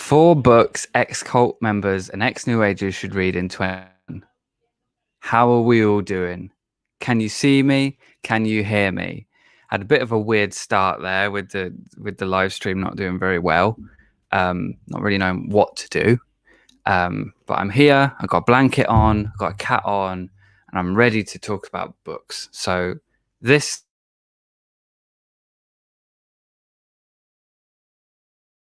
4 books ex-cult members and ex-New Agers should read in 2020. How are we all doing? Can you see me? Can you hear me? Had a bit of a weird start there with the live stream not doing very well. Not really knowing what to do. But I'm here. I've got a blanket on. I've got a cat on, and I'm ready to talk about books. So this.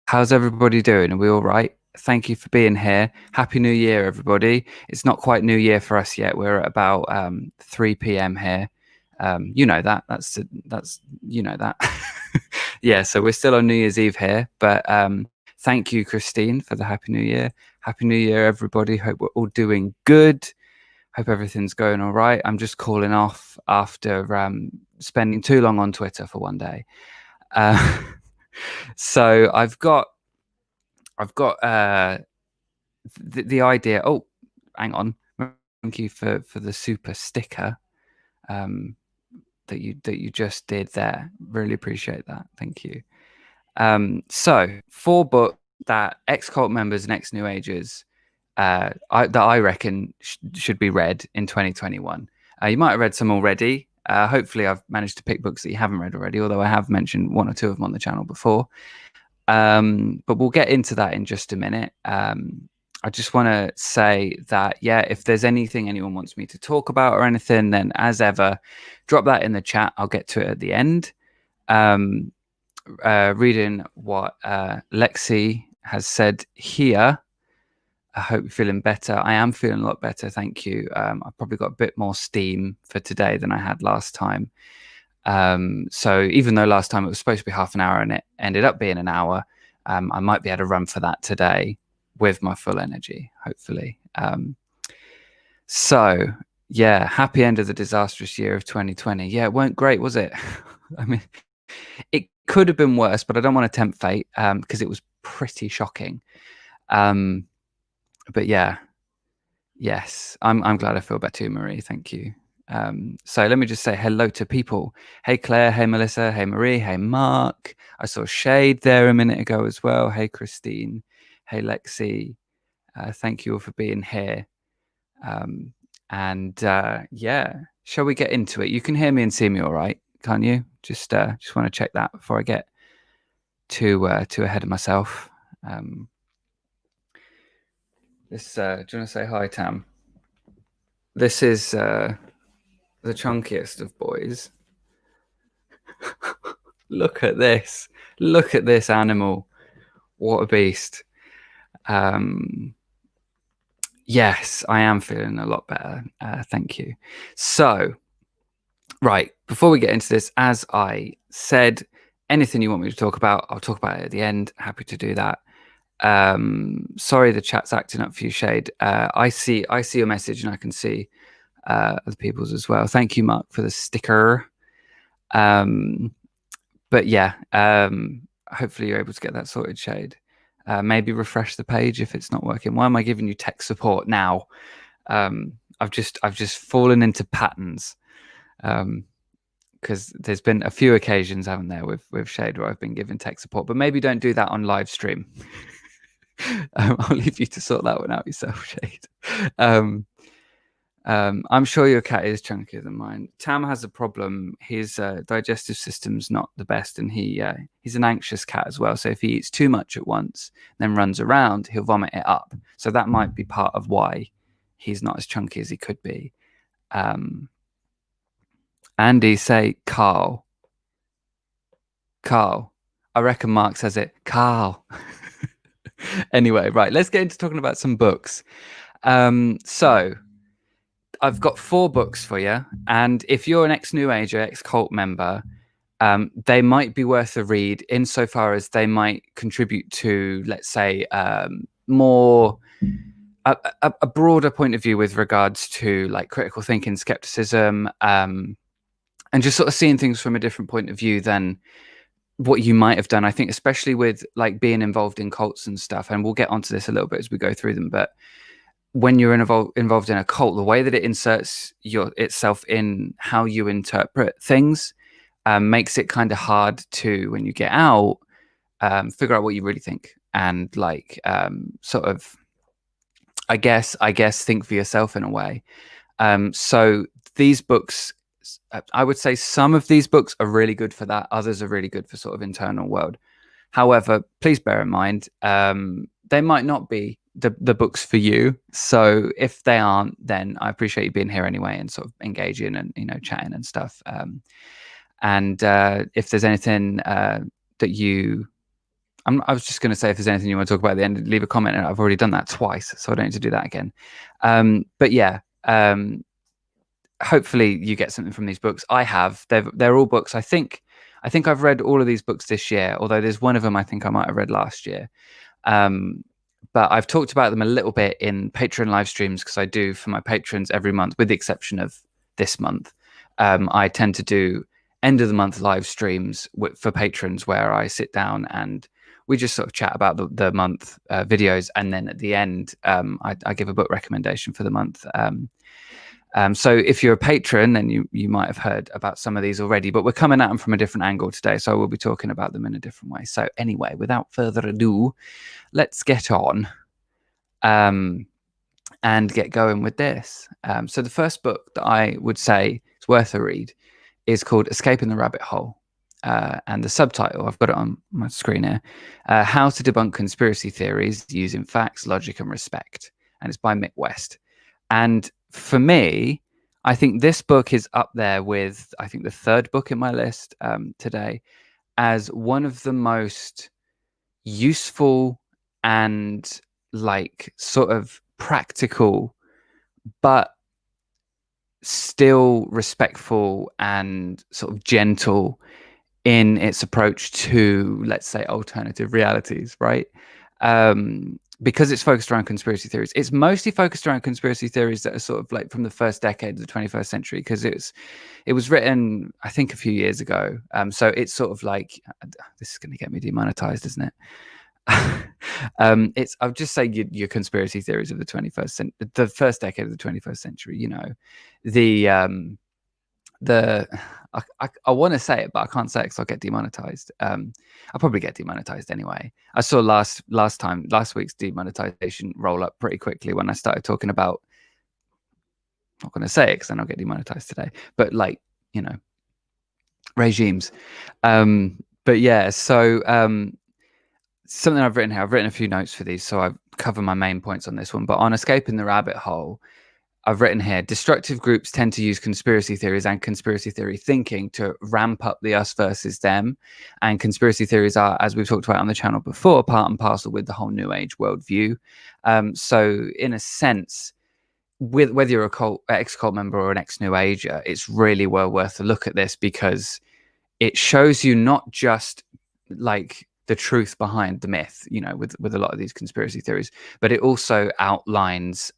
How's everybody doing? Are we all right? Thank you for being here. Happy New Year, everybody. It's not quite New Year for us yet. We're at about 3 p.m. here. You know that. That's you know that. Yeah, so we're still on New Year's Eve here. But thank you, Christine, for the Happy New Year. Happy New Year, everybody. Hope we're all doing good. Hope everything's going all right. I'm just calling off after spending too long on Twitter for one day. So I've got the idea. Oh, hang on. Thank you for the super sticker that you just did there. Really appreciate that. Thank you. So 4 books that ex-cult members and ex-New Agers that I reckon should be read in 2021. You might have read some already. Hopefully I've managed to pick books that you haven't read already, although I have mentioned 1 or 2 of them on the channel before. But we'll get into that in just a minute. I just want to say that, yeah, if there's anything anyone wants me to talk about or anything, then as ever, drop that in the chat. I'll get to it at the end. Reading what Lexi has said here. I hope you're feeling better. I am feeling a lot better, thank you. I've probably got a bit more steam for today than I had last time. So even though last time it was supposed to be half an hour and it ended up being an hour, I might be able to run for that today with my full energy, hopefully. So yeah, happy end of the disastrous year of 2020. Yeah, it weren't great, was it? I mean, it could have been worse, but I don't want to tempt fate because it was pretty shocking. But yeah, yes, I'm glad I feel better too, Marie. Thank you. So let me just say hello to people. Hey, Claire. Hey, Melissa. Hey, Marie. Hey, Mark. I saw Shade there a minute ago as well. Hey, Christine. Hey, Lexi. Thank you all for being here. Yeah, shall we get into it? You can hear me and see me all right, can't you? Just want to check that before I get too ahead of myself. Do you want to say hi, Tam? This is the chunkiest of boys. Look at this. Look at this animal. What a beast. Yes, I am feeling a lot better. Thank you. So, right, before we get into this, as I said, anything you want me to talk about, I'll talk about it at the end. Happy to do that. Sorry, the chat's acting up for you, Shade. I see your message and I can see other people's as well. Thank you, Mark, for the sticker. But yeah, hopefully you're able to get that sorted, Shade. Maybe refresh the page if it's not working. Why am I giving you tech support now? I've just fallen into patterns because there's been a few occasions, haven't there, with Shade where I've been given tech support. But maybe don't do that on live stream. I'll leave you to sort that one out yourself, Shade. I'm sure your cat is chunkier than mine. Tam has a problem. His digestive system's not the best, and he's an anxious cat as well. So if he eats too much at once, then runs around, he'll vomit it up. So that might be part of why he's not as chunky as he could be. Andy, say Carl. Carl. I reckon Mark says it. Carl. Anyway, right. Let's get into talking about some books. So I've got 4 books for you, and if you're an ex-New Ager, ex-cult member, they might be worth a read insofar as they might contribute to, let's say, more a broader point of view with regards to like critical thinking, skepticism, and just sort of seeing things from a different point of view than what you might have done. I think especially with like being involved in cults and stuff, and we'll get onto this a little bit as we go through them, but when you're involved in a cult, the way that it inserts itself in how you interpret things makes it kind of hard to, when you get out, figure out what you really think. and like sort of, I guess think for yourself in a way. So these books, I would say some of these books are really good for that. Others are really good for sort of internal world. However, please bear in mind, they might not be the books for you. So if they aren't, then I appreciate you being here anyway and sort of engaging and, chatting and stuff. And if there's anything that you, I was just going to say, if there's anything you want to talk about at the end, leave a comment. And I've already done that twice, so I don't need to do that again. But yeah, hopefully you get something from these books. I have. They're all books. I think I've read all of these books this year, although there's one of them I think I might have read last year. But I've talked about them a little bit in Patreon live streams, because I do for my patrons every month, with the exception of this month. I tend to do end of the month live streams for patrons where I sit down and we just sort of chat about the month videos. And then at the end, I give a book recommendation for the month. So if you're a patron, then you might have heard about some of these already, but we're coming at them from a different angle today. So we'll be talking about them in a different way. So anyway, without further ado, let's get on and get going with this. So the first book that I would say is worth a read is called Escaping the Rabbit Hole. And the subtitle, I've got it on my screen here, How to Debunk Conspiracy Theories Using Facts, Logic and Respect. And it's by Mick West. And for me, I think this book is up there with, I think, the third book in my list today as one of the most useful and like sort of practical, but still respectful and sort of gentle in its approach to, let's say, alternative realities, right? Because it's focused around conspiracy theories. It's mostly focused around conspiracy theories that are sort of like from the first decade of the 21st century, because it was written, I think, a few years ago. So it's sort of like, this is going to get me demonetized, isn't it? I'll just say your conspiracy theories of the 21st century, the first decade of the 21st century. I want to say it, but I can't say it because I'll get demonetized. I'll probably get demonetized anyway. I saw last week's demonetization roll up pretty quickly when I started talking about, I'm not going to say it because then I'll get demonetized today, but like, regimes. But yeah, so something I've written here, I've written a few notes for these, so I cover my main points on this one. But on Escaping the Rabbit Hole, I've written here, destructive groups tend to use conspiracy theories and conspiracy theory thinking to ramp up the us versus them. And conspiracy theories are, as we've talked about on the channel before, part and parcel with the whole New Age worldview. So in a sense, with whether you're a ex-cult member or an ex-New Ager, it's really well worth a look at this, because it shows you not just like the truth behind the myth, with a lot of these conspiracy theories, but it also outlines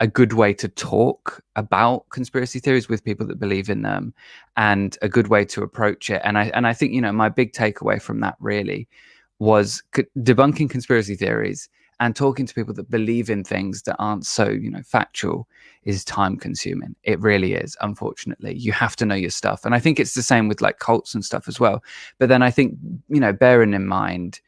a good way to talk about conspiracy theories with people that believe in them, and a good way to approach it. And I think, my big takeaway from that really was debunking conspiracy theories and talking to people that believe in things that aren't so, factual is time consuming. It really is. Unfortunately, you have to know your stuff. And I think it's the same with like cults and stuff as well. But then I think, bearing in mind,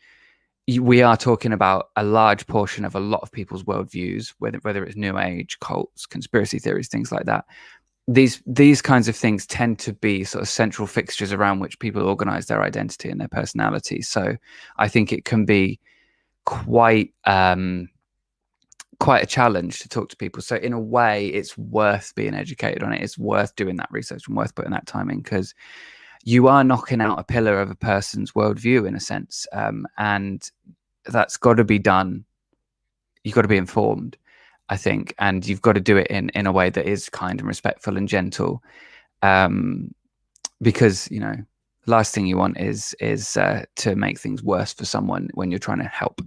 we are talking about a large portion of a lot of people's worldviews, whether it's New Age, cults, conspiracy theories, things like that. These kinds of things tend to be sort of central fixtures around which people organize their identity and their personality. So I think it can be quite a challenge to talk to people. So in a way, it's worth being educated on it. It's worth doing that research and worth putting that time in, because you are knocking out a pillar of a person's worldview in a sense. And that's got to be done. You've got to be informed, I think, and you've got to do it in a way that is kind and respectful and gentle. Because, the last thing you want is to make things worse for someone when you're trying to help.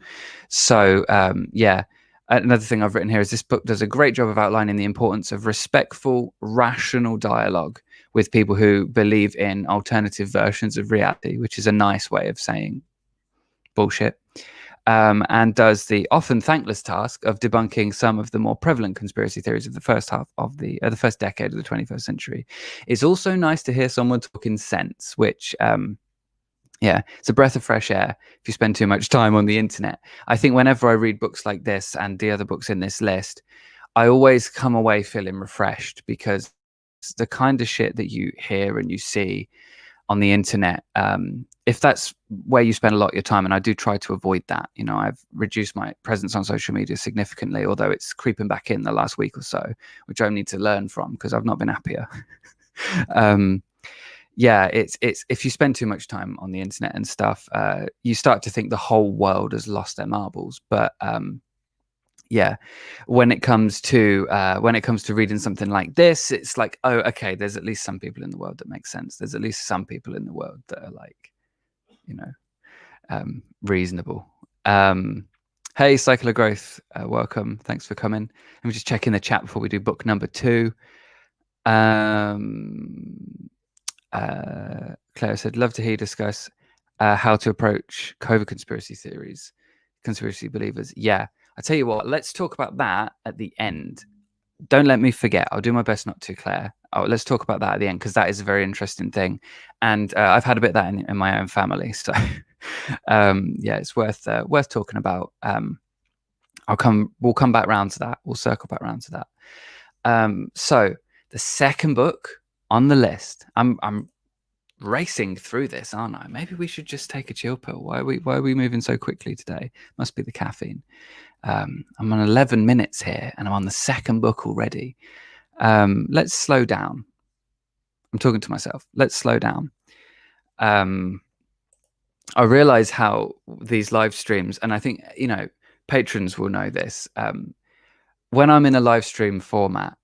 So, yeah. Another thing I've written here is this book does a great job of outlining the importance of respectful, rational dialogue with people who believe in alternative versions of reality, which is a nice way of saying bullshit, and does the often thankless task of debunking some of the more prevalent conspiracy theories of the first half of the first decade of the 21st century. It's also nice to hear someone talking sense, which Yeah, it's a breath of fresh air if you spend too much time on the internet. I think whenever I read books like this and the other books in this list, I always come away feeling refreshed, because the kind of shit that you hear and you see on the internet, if that's where you spend a lot of your time, and I do try to avoid that. I've reduced my presence on social media significantly, although it's creeping back in the last week or so, which I need to learn from because I've not been happier. Yeah, it's if you spend too much time on the internet and stuff, you start to think the whole world has lost their marbles. But yeah, when it comes to reading something like this, it's like, oh, okay, there's at least some people in the world that make sense. There's at least some people in the world that are like, reasonable. Hey, Cycle of Growth, welcome. Thanks for coming. Let me just check in the chat before we do book number 2. Claire said, love to hear you discuss how to approach COVID conspiracy theories, conspiracy believers. Yeah, I tell you what, let's talk about that at the end. Don't let me forget. I'll do my best not to, Claire. Let's talk about that at the end, because that is a very interesting thing. And I've had a bit of that in my own family. So yeah, it's worth talking about. We'll come back round to that. We'll circle back round to that. So the second book on the list, I'm racing through this, aren't I? Maybe we should just take a chill pill. Why are we moving so quickly today? Must be the caffeine. I'm on 11 minutes here, and I'm on the second book already. Let's slow down. I'm talking to myself. Let's slow down. I realize how these live streams, and I think patrons will know this. When I'm in a live stream format,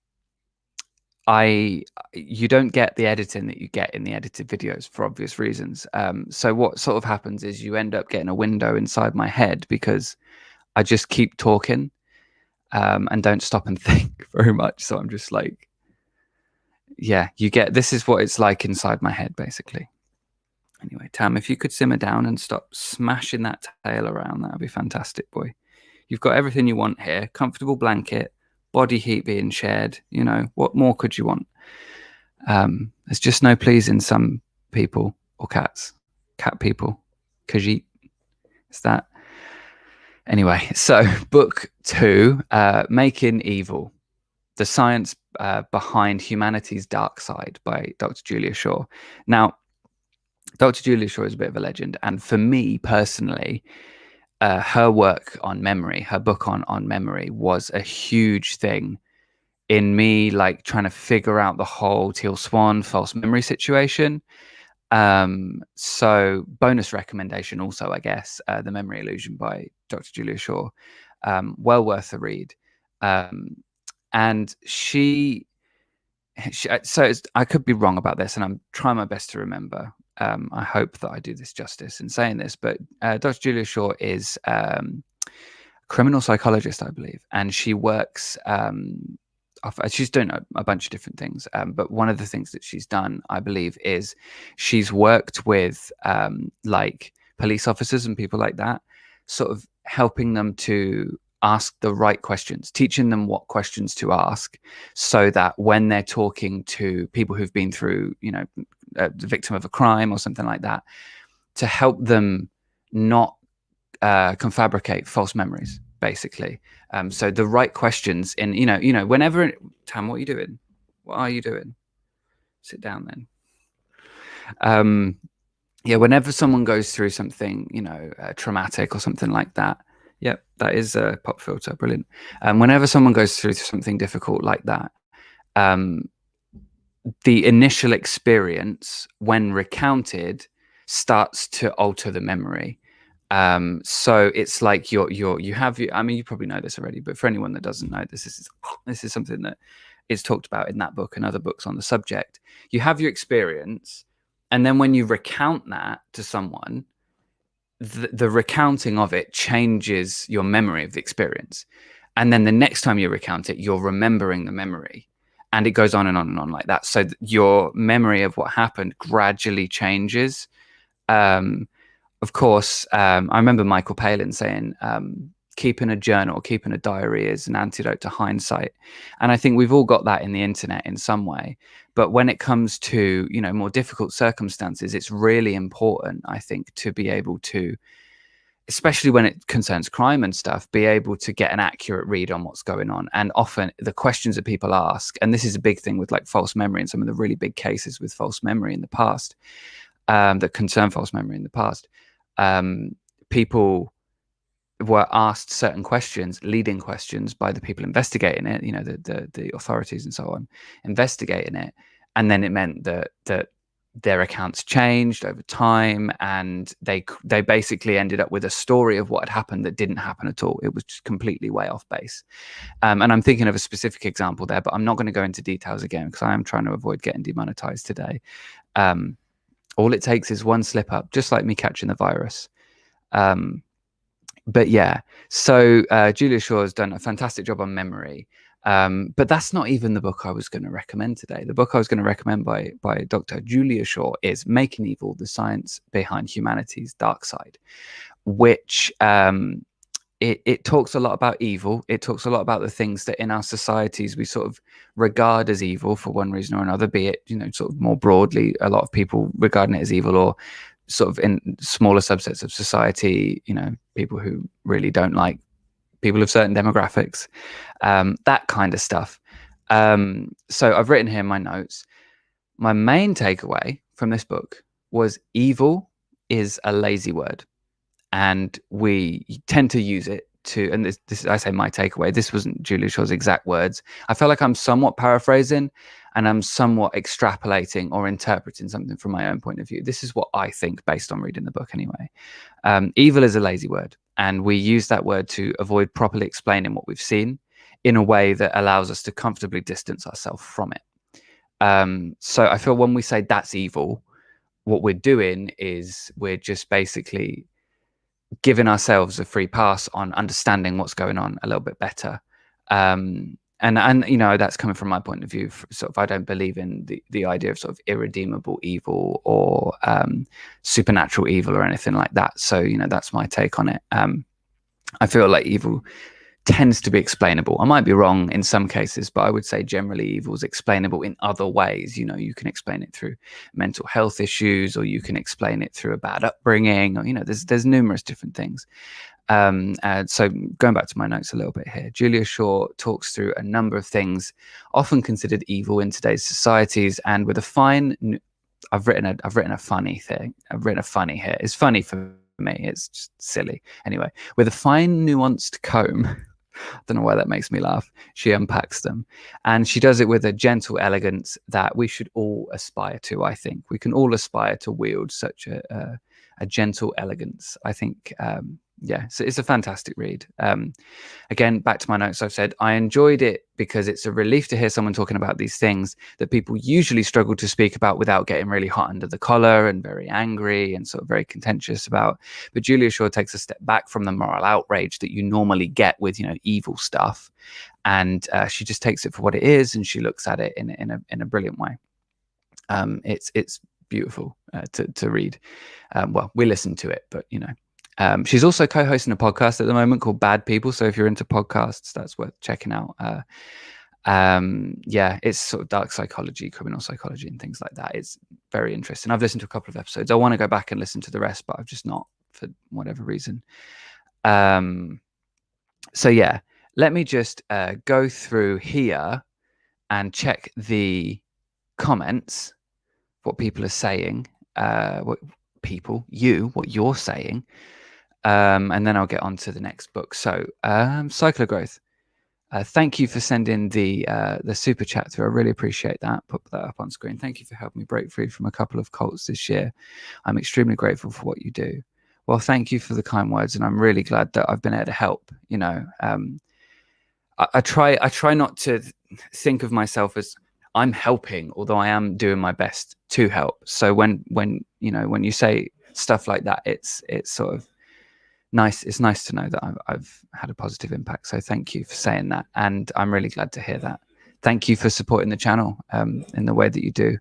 you don't get the editing that you get in the edited videos for obvious reasons. So what sort of happens is you end up getting a window inside my head, because I just keep talking and don't stop and think very much. So I'm just like, yeah, this is what it's like inside my head, basically. Anyway, Tam, if you could simmer down and stop smashing that tail around, that would be fantastic, boy. You've got everything you want here. Comfortable blanket, body heat being shared. What more could you want? There's just no pleasing some people, or cat people. Khajiit. Is that? Anyway, so book 2, Making Evil, The Science Behind Humanity's Dark Side by Dr. Julia Shaw. Now, Dr. Julia Shaw is a bit of a legend. And for me personally, her work on memory, her book on memory, was a huge thing in me, like trying to figure out the whole Teal Swan false memory situation. So bonus recommendation also, I guess, The Memory Illusion by Dr. Julia Shaw. Well worth a read. And so I could be wrong about this, and I'm trying my best to remember. I hope that I do this justice in saying this, but Dr. Julia Shaw is a criminal psychologist, I believe, and she works. She's doing a bunch of different things, but one of the things that she's done, I believe, is she's worked with like police officers and people like that, sort of helping them to ask the right questions, teaching them what questions to ask, so that when they're talking to people who've been through, the victim of a crime or something like that, to help them not confabricate false memories, basically. So the right questions in, whenever, Tam, what are you doing? What are you doing? Sit down then. Yeah, whenever someone goes through something, traumatic or something like that. Yep, that is a pop filter. Brilliant. Whenever someone goes through something difficult like that, the initial experience, when recounted, starts to alter the memory. So it's like you have, I mean, you probably know this already, but for anyone that doesn't know, this is something that is talked about in that book and other books on the subject. You have your experience, and then when you recount that to someone, the recounting of it changes your memory of the experience. And then the next time you recount it, you're remembering the memory, and it goes on and on and on like that. So your memory of what happened gradually changes. Of course, I remember Michael Palin saying, keeping a journal, keeping a diary is an antidote to hindsight. And I think we've all got that in the internet in some way. But when it comes to, more difficult circumstances, it's really important, I think, to be able to, especially when it concerns crime and stuff, be able to get an accurate read on what's going on. And often the questions that people ask, and this is a big thing with like false memory and some of the really big cases with false memory in the past, that concern false memory in the past, people were asked certain questions, leading questions by the people investigating it, the authorities and so on, investigating it. And then it meant that their accounts changed over time, and they basically ended up with a story of what had happened that didn't happen at all. It was just completely way off base. And I'm thinking of a specific example there, but I'm not going to go into details again because I am trying to avoid getting demonetized today. All it takes is one slip up, just like me catching the virus. But yeah, so Julia Shaw has done a fantastic job on memory. But that's not even the book I was going to recommend today. The book I was going to recommend by Dr. Julia Shaw is Making Evil, The Science Behind Humanity's Dark Side, which it talks a lot about evil. It talks a lot about the things that in our societies we sort of regard as evil for one reason or another, be it, sort of more broadly, a lot of people regarding it as evil, or sort of in smaller subsets of society, people who really don't like people of certain demographics, that kind of stuff. So I've written here in my notes, my main takeaway from this book was evil is a lazy word, and we tend to use it to, and this I say my takeaway, this wasn't Julia Shaw's exact words. I feel like I'm somewhat paraphrasing and I'm somewhat extrapolating or interpreting something from my own point of view. This is what I think based on reading the book anyway. Evil is a lazy word, and we use that word to avoid properly explaining what we've seen in a way that allows us to comfortably distance ourselves from it. So I feel when we say that's evil, what we're doing is we're just basically giving ourselves a free pass on understanding what's going on a little bit better. And that's coming from my point of view. Sort of, I don't believe in the idea of sort of irredeemable evil or supernatural evil or anything like that. So, that's my take on it. I feel like evil tends to be explainable. I might be wrong in some cases, but I would say generally evil is explainable in other ways. You can explain it through mental health issues, or you can explain it through a bad upbringing, or, there's numerous different things. So going back to my notes a little bit here, Julia Shaw talks through a number of things often considered evil in today's societies, and with a fine, I've written a funny thing. I've written a funny here. It's funny for me. It's just silly. Anyway, with a fine, nuanced comb, I don't know why that makes me laugh, she unpacks them. And she does it with a gentle elegance that we should all aspire to, I think. We can all aspire to wield such a gentle elegance, I think. So it's a fantastic read. Again, back to my notes, I've said I enjoyed it because it's a relief to hear someone talking about these things that people usually struggle to speak about without getting really hot under the collar and very angry and sort of very contentious about. But Julia Shaw takes a step back from the moral outrage that you normally get with, evil stuff. And she just takes it for what it is, and she looks at it in a brilliant way. It's beautiful to read. Well, we listen to it, but, she's also co-hosting a podcast at the moment called Bad People. So if you're into podcasts, that's worth checking out. It's sort of dark psychology, criminal psychology, and things like that. It's very interesting. I've listened to a couple of episodes. I want to go back and listen to the rest, but I've just not for whatever reason. Let me just go through here and check the comments, what people are saying, what you're saying. And then I'll get on to the next book. So, Cycle of Growth. Thank you for sending the super chat through. I really appreciate that. Put that up on screen. Thank you for helping me break free from a couple of cults this year. I'm extremely grateful for what you do. Well, thank you for the kind words, and I'm really glad that I've been able to help. I try not to think of myself as I'm helping, although I am doing my best to help. So when you say stuff like that, it's sort of nice. It's nice to know that I've had a positive impact. So thank you for saying that, and I'm really glad to hear that. Thank you for supporting the channel in the way that you do.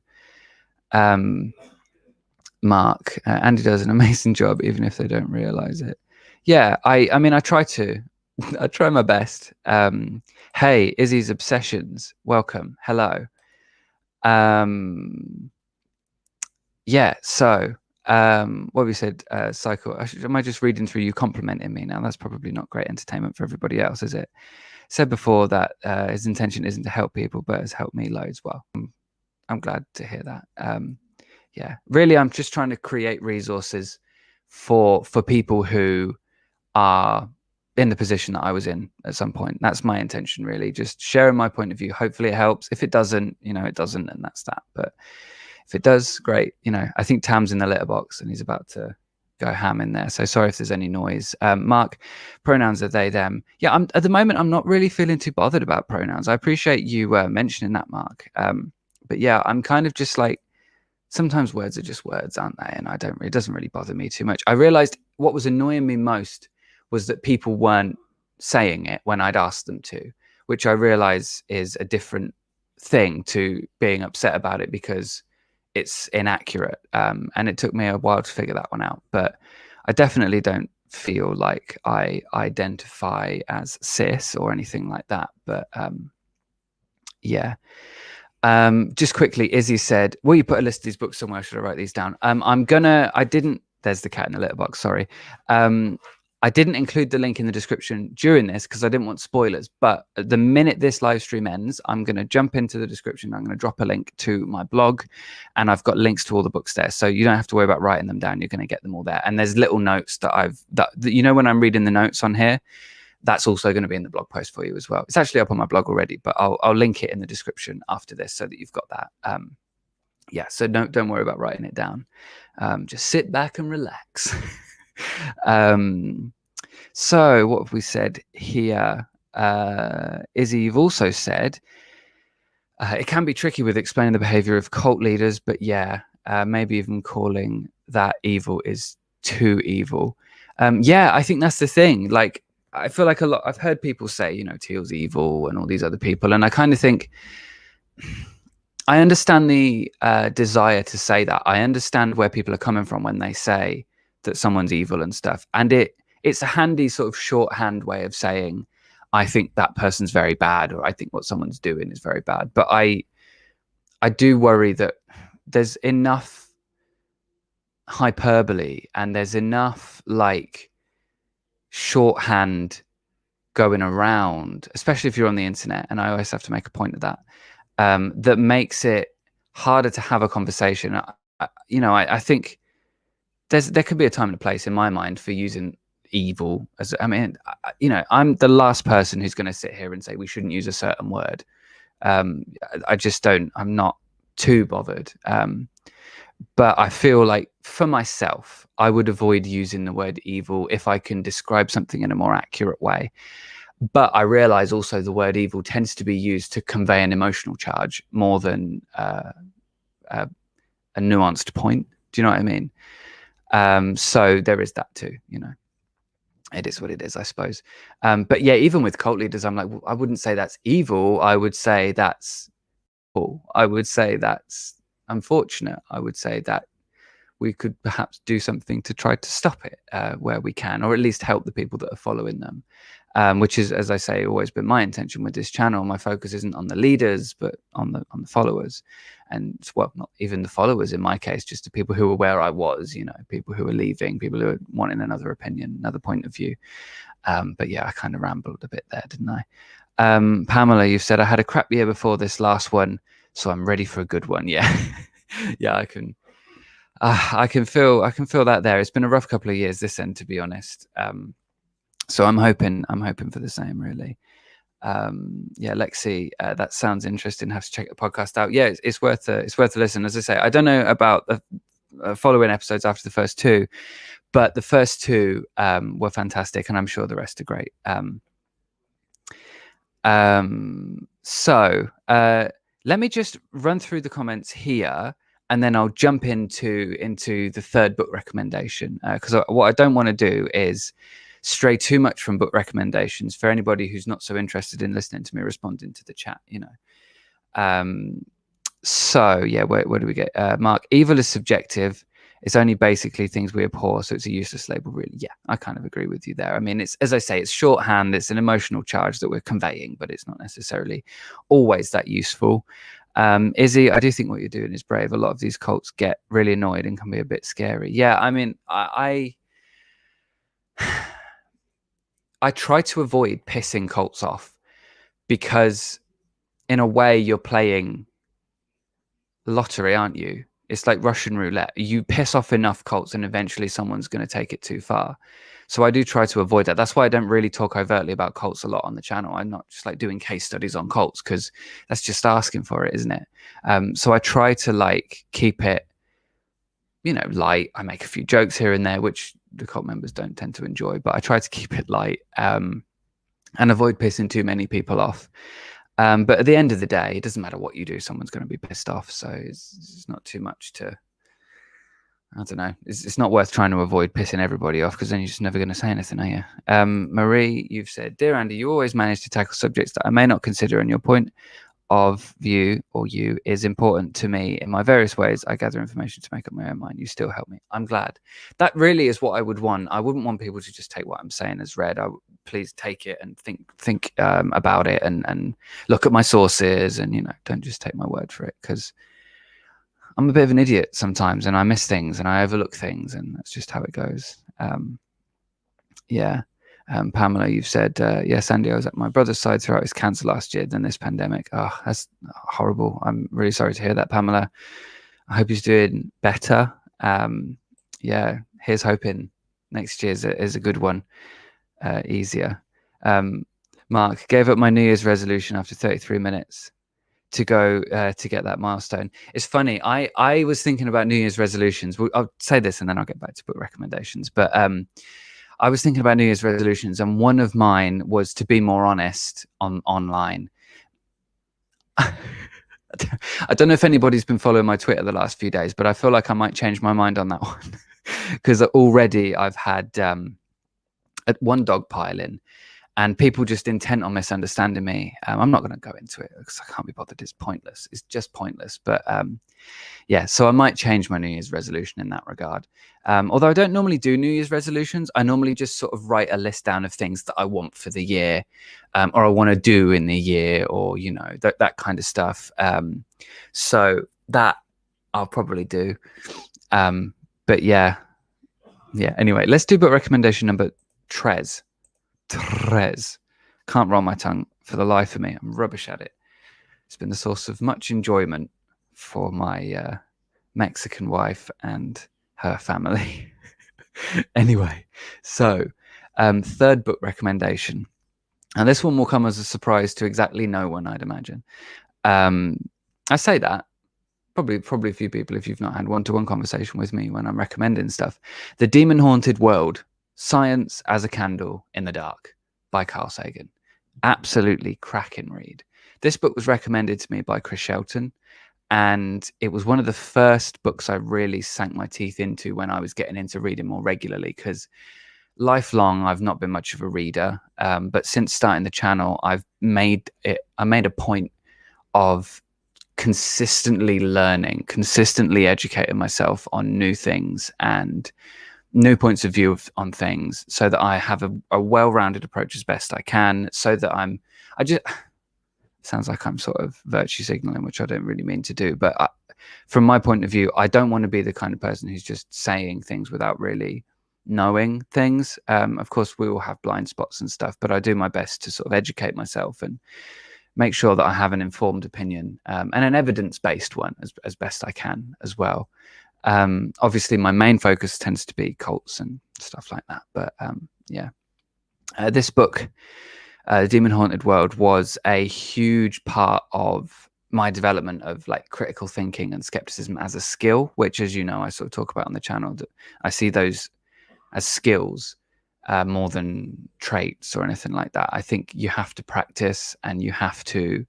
Mark, Andy does an amazing job, even if they don't realize it. Yeah, I mean, I try to. I try my best. Hey, Izzy's Obsessions. Welcome. Hello. Yeah, so what we said, cycle. Am I just reading through you complimenting me now? That's probably not great entertainment for everybody else, is it? Said before that his intention isn't to help people, but has helped me loads. Well, I'm glad to hear that. Yeah, really, I'm just trying to create resources for people who are in the position that I was in at some point. That's my intention, really. Just sharing my point of view. Hopefully it helps. If it doesn't, it doesn't, and that's that. But if it does, great. I think Tam's in the litter box and he's about to go ham in there. So sorry if there's any noise. Mark, pronouns are they, them. Yeah, at the moment, I'm not really feeling too bothered about pronouns. I appreciate you mentioning that, Mark. But yeah, I'm kind of just like, sometimes words are just words, aren't they? And it doesn't really bother me too much. I realized what was annoying me most was that people weren't saying it when I'd asked them to, which I realize is a different thing to being upset about it because it's inaccurate. And it took me a while to figure that one out. But I definitely don't feel like I identify as cis or anything like that. But yeah. Just quickly, Izzy said, will you put a list of these books somewhere? Should I write these down? There's the cat in the litter box, sorry. I didn't include the link in the description during this because I didn't want spoilers, but the minute this live stream ends, I'm going to jump into the description. I'm going to drop a link to my blog and I've got links to all the books there. So you don't have to worry about writing them down. You're going to get them all there. And there's little notes that when I'm reading the notes on here, that's also going to be in the blog post for you as well. It's actually up on my blog already, but I'll link it in the description after this so that you've got that. Yeah, so don't worry about writing it down. Just sit back and relax. So what have we said here? Izzy, you've also said it can be tricky with explaining the behavior of cult leaders, but yeah, maybe even calling that evil is too evil. Yeah, I think that's the thing. Like, I feel like I've heard people say, Teal's evil and all these other people. And I kind of think, I understand the desire to say that. I understand where people are coming from when they say that someone's evil and stuff. And it's a handy sort of shorthand way of saying, I think that person's very bad, or I think what someone's doing is very bad. But I do worry that there's enough hyperbole and there's enough like shorthand going around, especially if you're on the internet, and I always have to make a point of that, that makes it harder to have a conversation. I think there could be a time and a place in my mind for using evil as, I'm the last person who's going to sit here and say we shouldn't use a certain word. I just don't, I'm not too bothered. But I feel like for myself, I would avoid using the word evil if I can describe something in a more accurate way. But I realize also the word evil tends to be used to convey an emotional charge more than a nuanced point. Do you know what I mean? So there is that too, It is what it is, I suppose. But yeah, even with cult leaders, I'm like, well, I wouldn't say that's evil. I would say that's cool. I would say that's unfortunate. I would say that we could perhaps do something to try to stop it where we can, or at least help the people that are following them, which is, as I say, always been my intention with this channel. My focus isn't on the leaders, but on the followers, and well, not even the followers in my case, just the people who were where I was, people who are leaving, people who are wanting another opinion, another point of view. But yeah, I kind of rambled a bit there, didn't I? Pamela, you've said I had a crap year before this last one, so I'm ready for a good one. Yeah. Yeah, I can feel that there. It's been a rough couple of years this end, to be honest. So I'm hoping for the same, really. Yeah, Lexi, that sounds interesting. Have to check the podcast out. Yeah, it's worth a listen. As I say, I don't know about the following episodes after the first two, but the first two were fantastic, and I'm sure the rest are great. So let me just run through the comments here, and then I'll jump into the third book recommendation, because what I don't want to do is stray too much from book recommendations for anybody who's not so interested in listening to me responding to the chat, So yeah, where do we get? Mark, evil is subjective. It's only basically things we abhor, so it's a useless label, really. Yeah, I kind of agree with you there. I mean, it's, as I say, it's shorthand. It's an emotional charge that we're conveying, but it's not necessarily always that useful. Izzy, I do think what you're doing is brave. A lot of these cults get really annoyed and can be a bit scary. Yeah, I mean, I try to avoid pissing cults off because in a way you're playing lottery, aren't you? It's like Russian roulette. You piss off enough cults and eventually someone's going to take it too far. So I do try to avoid that. That's why I don't really talk overtly about cults a lot on the channel. I'm not just like doing case studies on cults because that's just asking for it, isn't it? So I try to like keep it, you know, light. I make a few jokes here and there, which the cult members don't tend to enjoy, but I try to keep it light and avoid pissing too many people off. But at the end of the day, it doesn't matter what you do, someone's going to be pissed off. So it's not too much to, I don't know. It's not worth trying to avoid pissing everybody off because then you're just never going to say anything, are you? Marie, you've said, Dear Andy, you always manage to tackle subjects that I may not consider, and your point of view or you is important to me in my various ways. I gather information to make up my own mind. You still help me. I'm glad. That really is what I would want. I wouldn't want people to just take what I'm saying as read. Please take it and think about it and look at my sources and, you know, don't just take my word for it, because I'm a bit of an idiot sometimes and I miss things and I overlook things, and that's just how it goes. Yeah. Pamela, you've said, yes, Andy, I was at my brother's side throughout his cancer last year, then this pandemic. Oh, that's horrible. I'm really sorry to hear that, Pamela. I hope he's doing better. Yeah, here's hoping next year is a good one, easier. Mark, gave up my New Year's resolution after 33 minutes to go to get that milestone. It's funny. I was thinking about New Year's resolutions. I'll say this and then I'll get back to book recommendations. But I was thinking about New Year's resolutions, and one of mine was to be more honest online. I don't know if anybody's been following my Twitter the last few days, but I feel like I might change my mind on that one because already I've had one dog pile in, and people just intent on misunderstanding me. I'm not going to go into it because I can't be bothered. It's pointless. It's just pointless. But yeah, so I might change my New Year's resolution in that regard. Although I don't normally do New Year's resolutions, I normally just sort of write a list down of things that I want for the year, or I want to do in the year, or, you know, that kind of stuff. So that I'll probably do. But yeah. Anyway, let's do book recommendation number Tres. Can't roll my tongue for the life of me. I'm rubbish at it. It's been the source of much enjoyment for my Mexican wife and her family. Anyway, so third book recommendation. And this one will come as a surprise to exactly no one, I'd imagine. I say that probably a few people if you've not had one-to-one conversation with me when I'm recommending stuff. The Demon Haunted World, Science as a Candle in the Dark by Carl Sagan. Absolutely cracking read. This book was recommended to me by Chris Shelton, and it was one of the first books I really sank my teeth into when I was getting into reading more regularly, because lifelong I've not been much of a reader, but since starting the channel I made a point of consistently learning, consistently educating myself on new things and new points of view on things, so that I have a well-rounded approach as best I can, so that I just sounds like I'm sort of virtue signaling, which I don't really mean to do, but from my point of view, I don't want to be the kind of person who's just saying things without really knowing things. Of course we all have blind spots and stuff, but I do my best to sort of educate myself and make sure that I have an informed opinion, and an evidence-based one as best I can as well. Obviously my main focus tends to be cults and stuff like that, but yeah, this book, Demon Haunted World, was a huge part of my development of like critical thinking and skepticism as a skill, which, as you know, I sort of talk about on the channel. That I see those as skills more than traits or anything like that. I think you have to practice and you have to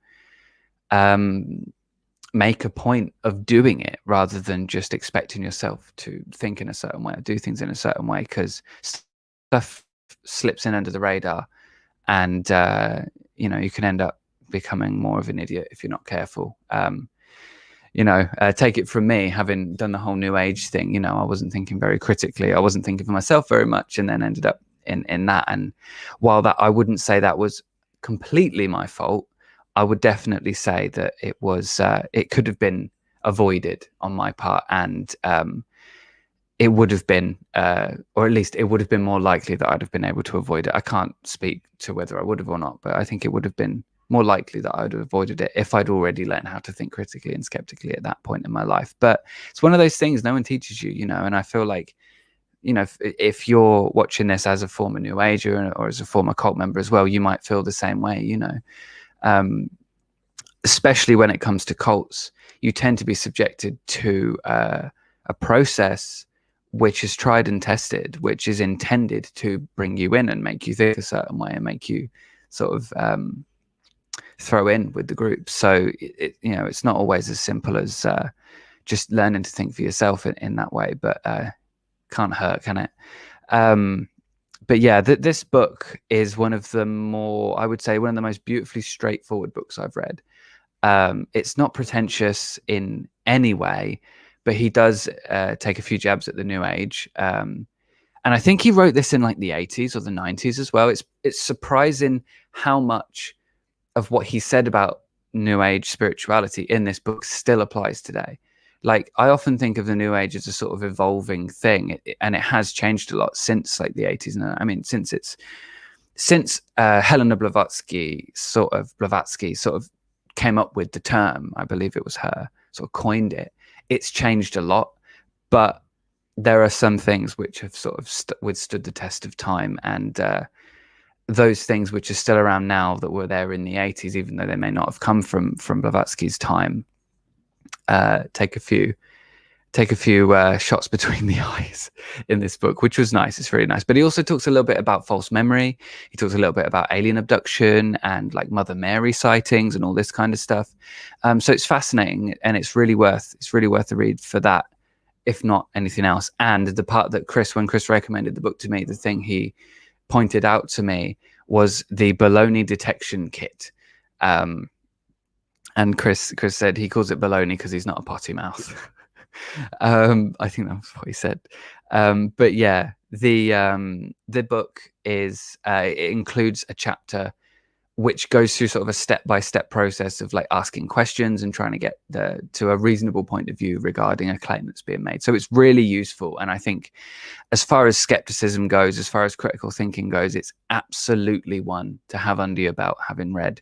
make a point of doing it rather than just expecting yourself to think in a certain way or do things in a certain way, because stuff slips in under the radar, and you know, you can end up becoming more of an idiot if you're not careful. take it from me, having done the whole New Age thing, I wasn't thinking very critically. I wasn't thinking for myself very much, and then ended up in that. And while that, I wouldn't say that was completely my fault, I would definitely say that it could have been avoided on my part, and it would have been, or at least it would have been more likely that I'd have been able to avoid it. I can't speak to whether I would have or not, but I think it would have been more likely that I would have avoided it if I'd already learned how to think critically and skeptically at that point in my life. But it's one of those things no one teaches you, and I feel like, if you're watching this as a former New Ager or as a former cult member as well, you might feel the same way, especially when it comes to cults. You tend to be subjected to a process which is tried and tested, which is intended to bring you in and make you think a certain way and make you sort of throw in with the group. So it's not always as simple as just learning to think for yourself in that way, but can't hurt, can it? But yeah, this book is one of the more, I would say, one of the most beautifully straightforward books I've read. It's not pretentious in any way, but he does take a few jabs at the New Age. And I think he wrote this in like the 80s or the 90s as well. It's surprising how much of what he said about New Age spirituality in this book still applies today. Like, I often think of the New Age as a sort of evolving thing, and it has changed a lot since like the 80s. And I mean, since Helena Blavatsky sort of came up with the term, I believe it was her, sort of coined it. It's changed a lot, but there are some things which have sort of withstood the test of time, and those things which are still around now that were there in the 80s, even though they may not have come from Blavatsky's time, take a few shots between the eyes in this book, which was nice. It's really nice. But he also talks a little bit about false memory. He talks a little bit about alien abduction and like Mother Mary sightings and all this kind of stuff. So it's fascinating, and it's really worth a read for that, if not anything else. And the part that when Chris recommended the book to me, the thing he pointed out to me was the Baloney Detection Kit. And Chris said he calls it baloney because he's not a potty mouth. I think that's what he said. But yeah, the book it includes a chapter which goes through sort of a step-by-step process of like asking questions and trying to get to a reasonable point of view regarding a claim that's being made. So it's really useful. And I think as far as skepticism goes, as far as critical thinking goes, it's absolutely one to have under your belt, having read.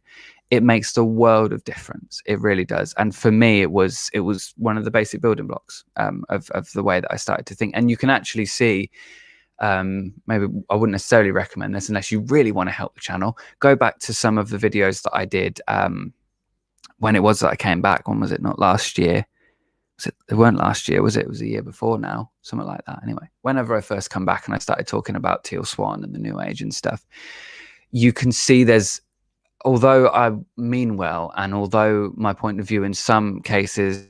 It makes the world of difference. It really does. And for me, it was one of the basic building blocks of the way that I started to think. And you can actually see, maybe I wouldn't necessarily recommend this unless you really want to help the channel. Go back to some of the videos that I did when it was that I came back. When was it? Not last year. It weren't last year, was it? It was the year before now, something like that. Anyway, whenever I first come back and I started talking about Teal Swan and the New Age and stuff, you can see although I mean well, and although my point of view in some cases,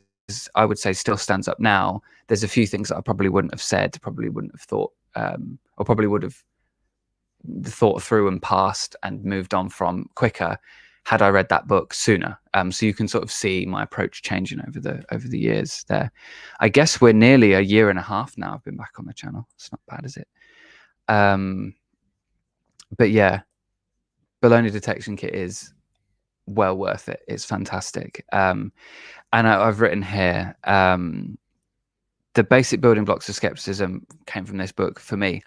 I would say, still stands up now, there's a few things that I probably wouldn't have said, probably wouldn't have thought, or probably would have thought through and passed and moved on from quicker had I read that book sooner. So you can sort of see my approach changing over the years there. I guess we're nearly a year and a half now I've been back on the channel. It's not bad, is it? But yeah, Baloney Detection Kit is well worth it. It's fantastic. And I've written here, the basic building blocks of skepticism came from this book for me,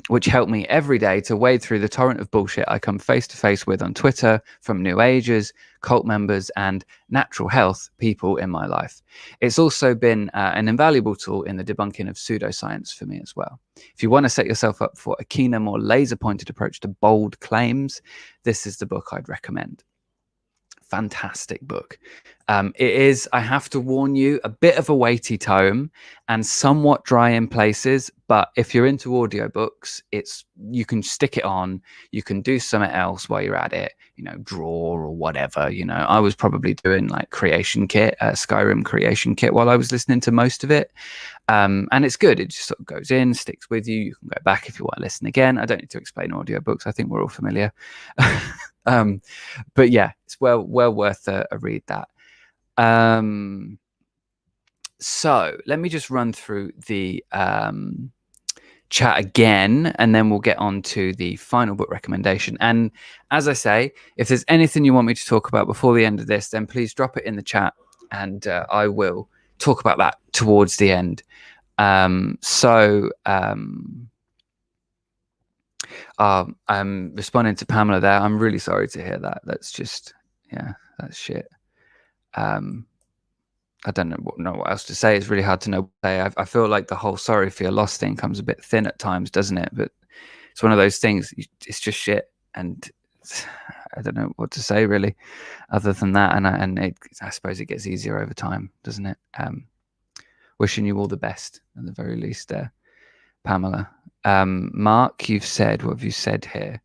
which helped me every day to wade through the torrent of bullshit I come face to face with on Twitter from New Agers, cult members, and natural health people in my life. It's also been an invaluable tool in the debunking of pseudoscience for me as well. If you want to set yourself up for a keener, more laser-pointed approach to bold claims, this is the book I'd recommend. Fantastic book. It is, I have to warn you, a bit of a weighty tome and somewhat dry in places, but if you're into audiobooks, you can stick it on, you can do something else while you're at it, draw or whatever. I was probably doing like Creation Kit, Skyrim Creation Kit while I was listening to most of it. And it's good. It just sort of goes in, sticks with you. You can go back if you want to listen again. I don't need to explain audiobooks. I think we're all familiar. But yeah, it's well worth a read, that. So let me just run through the chat again, and then we'll get on to the final book recommendation. And as I say, if there's anything you want me to talk about before the end of this, then please drop it in the chat, and I will talk about that towards the end. I'm responding to Pamela there. I'm really sorry to hear that. That's just, yeah, that's shit. I don't know what else to say. It's really hard to know what to say. I feel like the whole sorry for your loss thing comes a bit thin at times, doesn't it? But it's one of those things. It's just shit, and I don't know what to say really, other than that. I suppose it gets easier over time, doesn't it? Wishing you all the best at the very least, there, Pamela. Mark, you've said, what have you said here?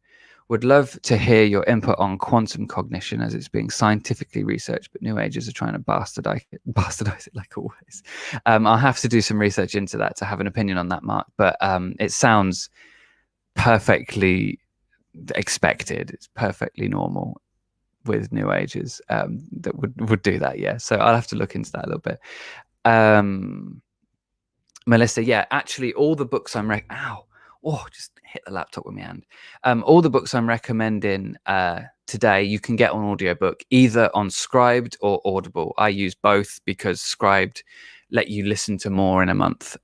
Would love to hear your input on quantum cognition as it's being scientifically researched, but New Agers are trying to bastardize it like always. I'll have to do some research into that to have an opinion on that, Mark. But it sounds perfectly expected. It's perfectly normal with New Agers that would do that. Yeah. So I'll have to look into that a little bit. Melissa, yeah, actually, all the books I'm just hit the laptop with my hand. All the books I'm recommending today, you can get on audiobook, either on Scribed or Audible. I use both because Scribed let you listen to more in a month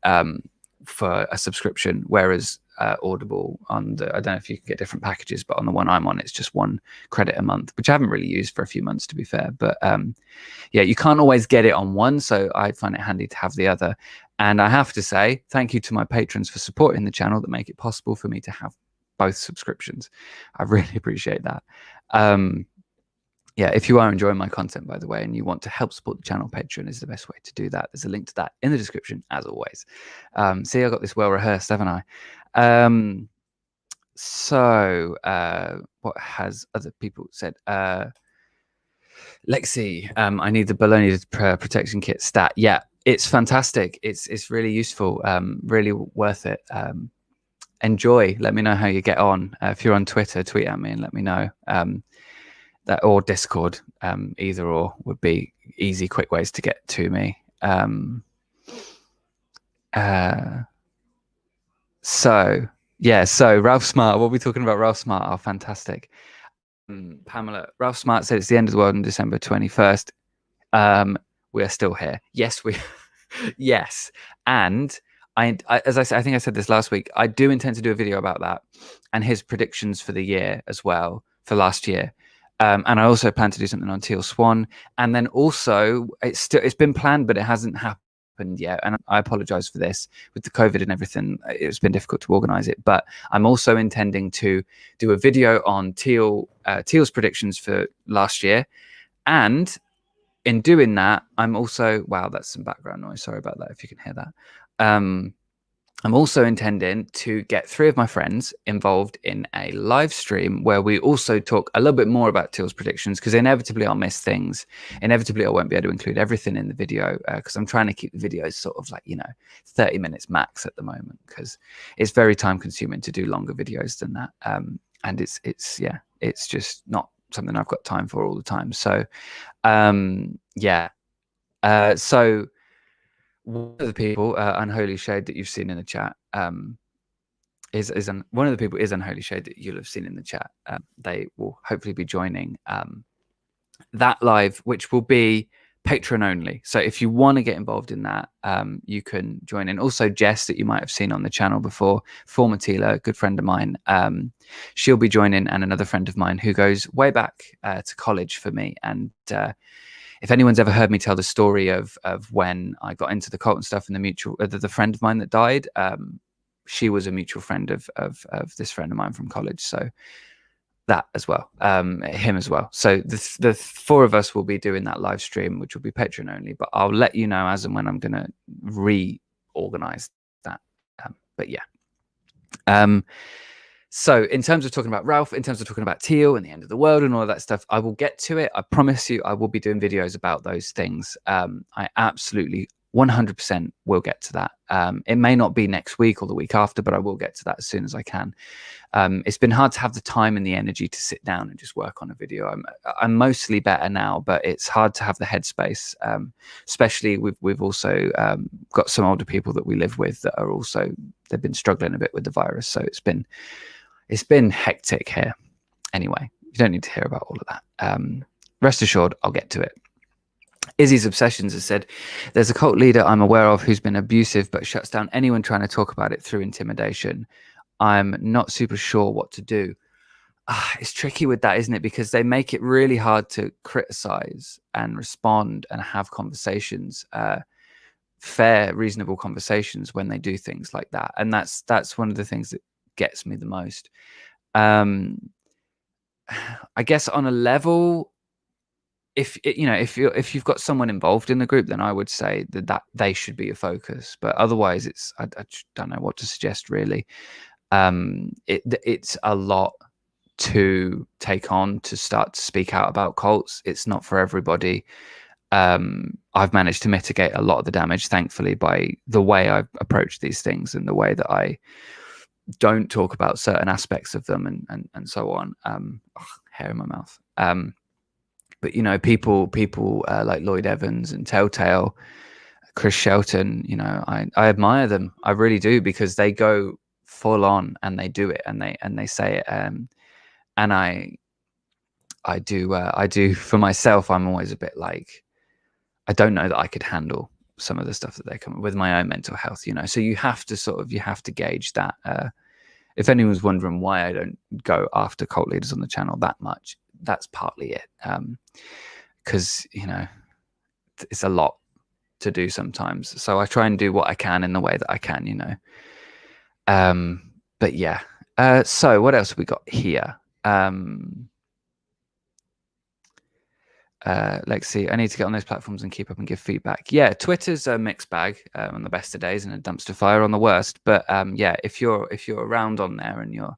for a subscription, whereas Audible I don't know if you can get different packages, but on the one I'm on, it's just $1 credit a month, which I haven't really used for a few months, to be fair. But yeah, you can't always get it on one, so I find it handy to have the other. And I have to say thank you to my patrons for supporting the channel that make it possible for me to have both subscriptions. I really appreciate that. Yeah, if you are enjoying my content, by the way, and you want to help support the channel, Patreon is the best way to do that. There's a link to that in the description, as always. See, I got this well rehearsed, haven't I? What has other people said? Lexi, I need the Baloney Protection Kit stat. Yeah, it's fantastic. It's really useful. Really worth it. Enjoy. Let me know how you get on. If you're on Twitter, tweet at me and let me know. That or Discord, either or would be easy, quick ways to get to me. So Ralph Smart. What are we talking about? Ralph Smart. Oh, fantastic. Pamela, Ralph Smart said it's the end of the world on December 21st. We are still here. Yes, yes. And as I said, I think I said this last week, I do intend to do a video about that and his predictions for the year as well, for last year. And I also plan to do something on Teal Swan. And then also it's been planned, but it hasn't happened yet. And I apologize for this with the COVID and everything. It's been difficult to organize it, but I'm also intending to do a video on Teal's predictions for last year. And in doing that, I'm also, wow, that's some background noise. Sorry about that if you can hear that. I'm also intending to get 3 of my friends involved in a live stream where we also talk a little bit more about Teal's predictions, because inevitably I'll miss things. Inevitably I won't be able to include everything in the video because I'm trying to keep the videos sort of like, 30 minutes max at the moment, because it's very time consuming to do longer videos than that. And it's just not something I've got time for all the time. So so one of the people, Unholy Shade, that you've seen in the chat, one of the people is Unholy Shade that you'll have seen in the chat. They will hopefully be joining that live, which will be Patreon only. So if you want to get involved in that, you can join in. Also, Jess, that you might have seen on the channel before, former Tila, a good friend of mine, she'll be joining, and another friend of mine who goes way back to college for me. And if anyone's ever heard me tell the story of when I got into the cult and stuff, and the friend of mine that died, she was a mutual friend of this friend of mine from college. So that as well, him as well. So the 4 of us will be doing that live stream, which will be Patreon only, but I'll let you know as and when I'm going to reorganize that. But yeah. So in terms of talking about Ralph, in terms of talking about Teal and the end of the world and all of that stuff, I will get to it. I promise you, I will be doing videos about those things. I absolutely 100% will get to that. It may not be next week or the week after, but I will get to that as soon as I can. It's been hard to have the time and the energy to sit down and just work on a video. I'm mostly better now, but it's hard to have the headspace. Especially we've also got some older people that we live with that are also, they've been struggling a bit with the virus, so it's been hectic here. Anyway, you don't need to hear about all of that. Rest assured, I'll get to it. Izzy's Obsessions has said, there's a cult leader I'm aware of who's been abusive but shuts down anyone trying to talk about it through intimidation. I'm not super sure what to do. It's tricky with that, isn't it? Because they make it really hard to criticize and respond and have conversations, fair, reasonable conversations when they do things like that. And that's one of the things that gets me the most. I guess on a level, if you've got someone involved in the group, then I would say that they should be a focus. But otherwise, I don't know what to suggest really. It's a lot to take on to start to speak out about cults. It's not for everybody. I've managed to mitigate a lot of the damage, thankfully, by the way I approach these things and the way that I don't talk about certain aspects of them and so on. Hair in my mouth. But people like Lloyd Evans and Telltale, Chris Shelton, I admire them. I really do, because they go full on and they do it and they say it. And I do for myself. I'm always a bit like, I don't know that I could handle some of the stuff that they come with my own mental health, so you have to gauge that. If anyone's wondering why I don't go after cult leaders on the channel that much, that's partly it. Because it's a lot to do sometimes, so I try and do what I can in the way that I can, but yeah. So what else have we got here? Let's see. I need to get on those platforms and keep up and give feedback. Yeah, Twitter's a mixed bag on the best of days and a dumpster fire on the worst. But yeah, if you're around on there and you're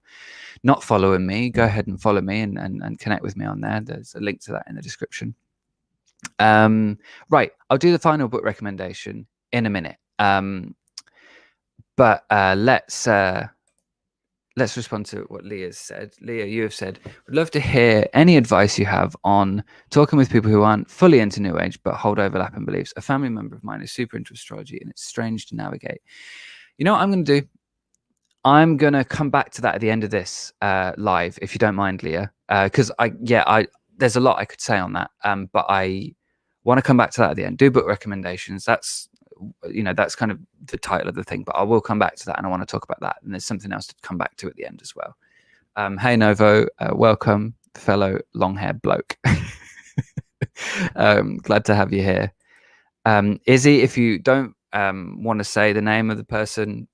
not following me, go ahead and follow me and connect with me on there. There's a link to that in the description. Right, I'll do the final book recommendation in a minute. But let's respond to what Leah's said. Leah, you have said, would love to hear any advice you have on talking with people who aren't fully into New Age but hold overlapping beliefs. A family member of mine is super into astrology and it's strange to navigate. You know what I'm going to do? I'm going to come back to that at the end of this live, if you don't mind, Leah, because there's a lot I could say on that, but I want to come back to that at the end. Do book recommendations. That's kind of the title of the thing, but I will come back to that and I want to talk about that. And there's something else to come back to at the end as well. Hey, Novo, welcome, fellow long-haired bloke. Glad to have you here. Izzy, if you don't want to say the name of the person,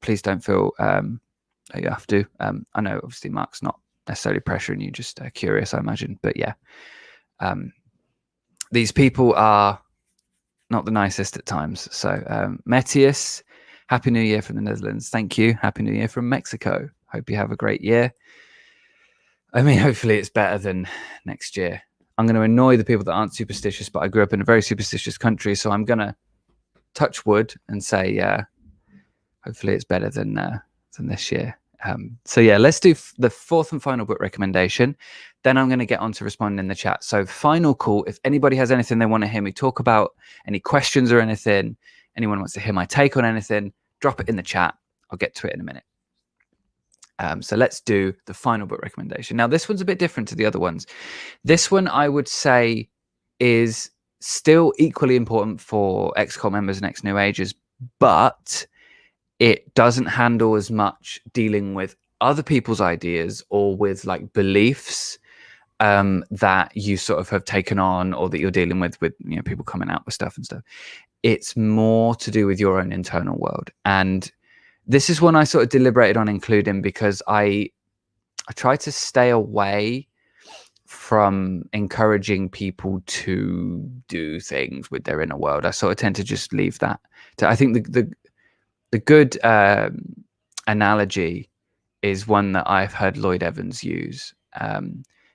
please don't feel you have to. I know obviously Mark's not necessarily pressuring you, just curious, I imagine. But yeah, these people are not the nicest at times. So Metius, Happy New Year from the Netherlands. Thank you. Happy New Year from Mexico. Hope you have a great year. I mean, hopefully it's better than next year. I'm going to annoy the people that aren't superstitious, but I grew up in a very superstitious country, so I'm going to touch wood and say, hopefully it's better than this year. So yeah, let's do the fourth and final book recommendation. Then I'm going to get on to responding in the chat. So final call, if anybody has anything they want to hear me talk about, any questions or anything, anyone wants to hear my take on anything, drop it in the chat. I'll get to it in a minute. So let's do the final book recommendation. Now, this one's a bit different to the other ones. This one, I would say, is still equally important for ex-cult members and ex-New Agers, but it doesn't handle as much dealing with other people's ideas or with like beliefs that you sort of have taken on, or that you're dealing with people coming out with stuff and stuff. It's more to do with your own internal world. And this is one I sort of deliberated on including, because I try to stay away from encouraging people to do things with their inner world. I sort of tend to just leave that I think the good analogy is one that I've heard Lloyd Evans use.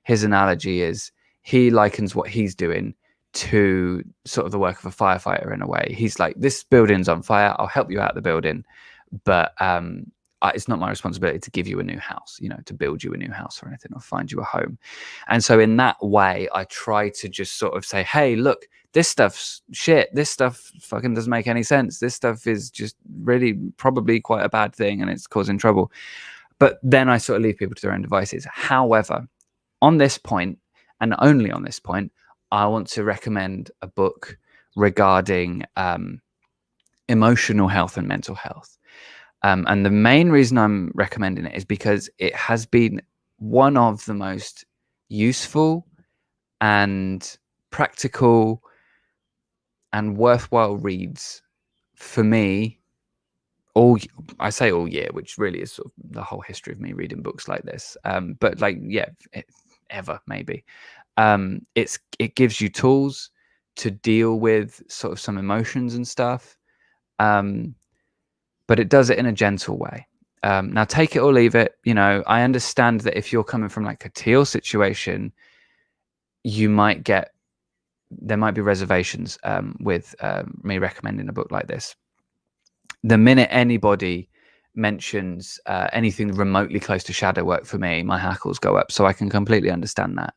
His analogy is, he likens what he's doing to sort of the work of a firefighter in a way. He's like, this building's on fire, I'll help you out of the building, but it's not my responsibility to give you a new house, you know, to build you a new house or anything, or find you a home. And so in that way, I try to just sort of say, hey, look, this stuff's shit. This stuff fucking doesn't make any sense. This stuff is just really probably quite a bad thing and it's causing trouble. But then I sort of leave people to their own devices. However, on this point, and only on this point, I want to recommend a book regarding emotional health and mental health. And the main reason I'm recommending it is because it has been one of the most useful and practical and worthwhile reads for me all year, which really is sort of the whole history of me reading books like this. But like, yeah, ever maybe. It gives you tools to deal with sort of some emotions and stuff. But it does it in a gentle way. Now take it or leave it. You know, I understand that if you're coming from like a Teal situation, there might be reservations with me recommending a book like this. The minute anybody mentions anything remotely close to shadow work for me, my hackles go up, so I can completely understand that.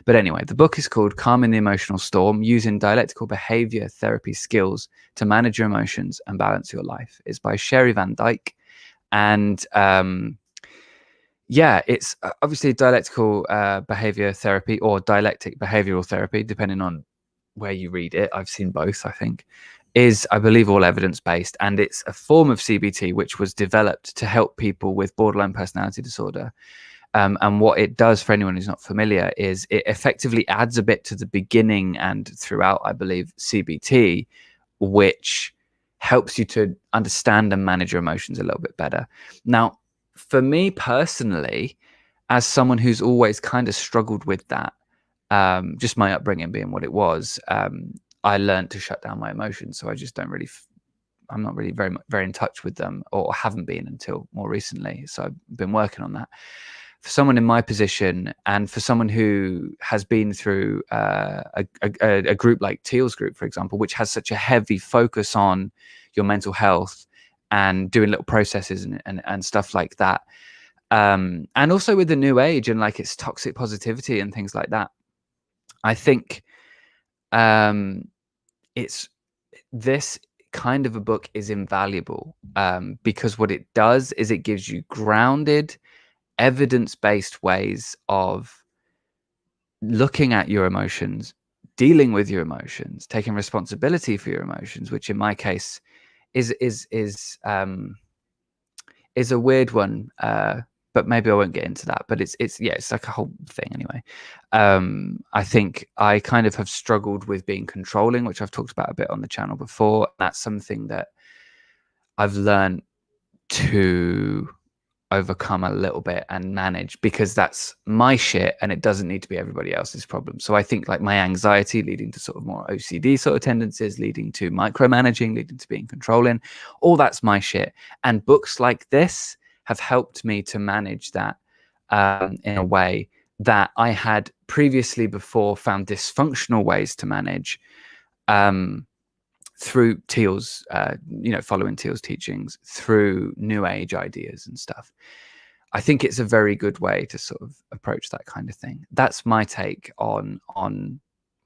But anyway, the book is called Calming the Emotional Storm, Using Dialectical Behavior Therapy Skills to Manage Your Emotions and Balance Your Life. It's by Sherry Van Dyke. And it's obviously dialectical behavior therapy or dialectic behavioral therapy, depending on where you read it. I've seen both, I think. Is, I believe, all evidence-based, and it's a form of CBT which was developed to help people with borderline personality disorder. And what it does, for anyone who's not familiar, is it effectively adds a bit to the beginning and throughout, I believe, CBT, which helps you to understand and manage your emotions a little bit better. Now, for me personally, as someone who's always kind of struggled with that, just my upbringing being what it was, I learned to shut down my emotions. So I just I'm not really very in touch with them, or haven't been until more recently. So I've been working on that. For someone in my position, and for someone who has been through a group like Teal's group, for example, which has such a heavy focus on your mental health and doing little processes and stuff like that. And also with the new age and like its toxic positivity and things like that. I think it's this kind of a book is invaluable because what it does is it gives you grounded, evidence-based ways of looking at your emotions, dealing with your emotions, taking responsibility for your emotions, which in my case is a weird one. But maybe I won't get into that. But it's like a whole thing anyway. I think I kind of have struggled with being controlling, which I've talked about a bit on the channel before. That's something that I've learned to overcome a little bit and manage, because that's my shit and it doesn't need to be everybody else's problem. So I think like my anxiety leading to sort of more OCD sort of tendencies, leading to micromanaging, leading to being controlling, all that's my shit. And books like this have helped me to manage that in a way that I had previously before found dysfunctional ways to manage through Teal's, following Teal's teachings, through new age ideas and stuff. I think it's a very good way to sort of approach that kind of thing. That's my take on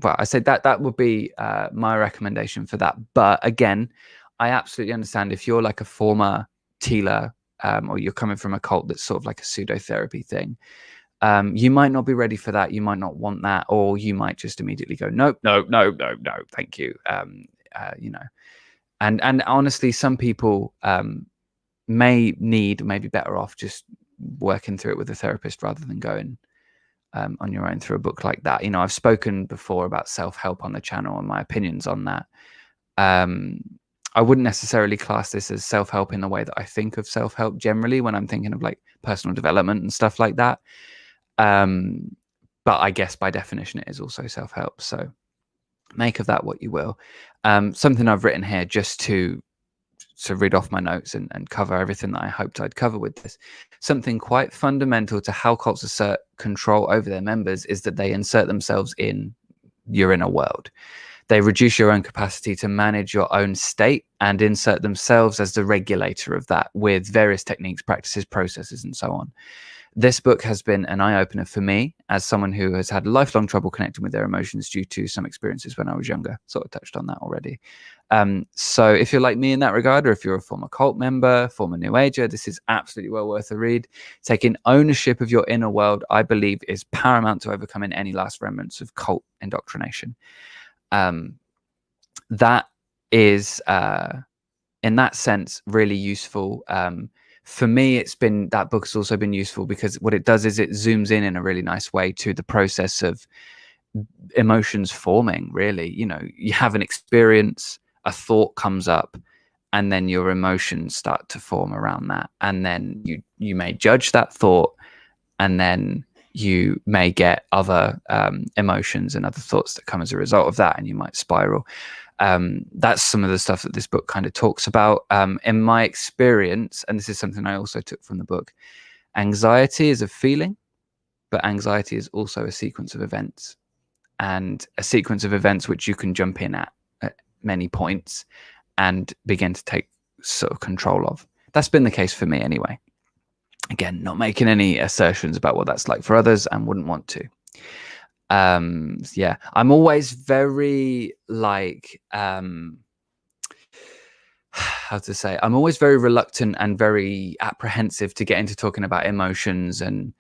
well, I said that would be my recommendation for that. But again, I absolutely understand if you're like a former Tealer, or you're coming from a cult that's sort of like a pseudo therapy thing, you might not be ready for that. You might not want that, or you might just immediately go, no, thank you. And honestly, some people may be better off just working through it with a therapist rather than going on your own through a book like that. I've spoken before about self-help on the channel and my opinions on that. I wouldn't necessarily class this as self-help in the way that I think of self-help generally when I'm thinking of like personal development and stuff like that. But I guess by definition, it is also self-help. So make of that what you will. Something I've written here just to read off my notes and cover everything that I hoped I'd cover with this. Something quite fundamental to how cults assert control over their members is that they insert themselves in your inner world. They reduce your own capacity to manage your own state and insert themselves as the regulator of that with various techniques, practices, processes, and so on. This book has been an eye-opener for me as someone who has had lifelong trouble connecting with their emotions due to some experiences when I was younger. Sort of touched on that already. So if you're like me in that regard, or if you're a former cult member, former New Ager, this is absolutely well worth a read. Taking ownership of your inner world, I believe, is paramount to overcoming any last remnants of cult indoctrination. That is, in that sense, really useful. For me, that book has also been useful because what it does is it zooms in a really nice way to the process of emotions forming. Really, you have an experience, a thought comes up, and then your emotions start to form around that, and then you may judge that thought, and then you may get other emotions and other thoughts that come as a result of that, and you might spiral. That's some of the stuff that this book kind of talks about. In my experience, and this is something I also took from the book, anxiety is a feeling, but anxiety is also a sequence of events, and a sequence of events which you can jump in at many points and begin to take sort of control of. That's been the case for me anyway. Again, not making any assertions about what that's like for others, and wouldn't want to. I'm always very I'm always very reluctant and very apprehensive to get into talking about emotions and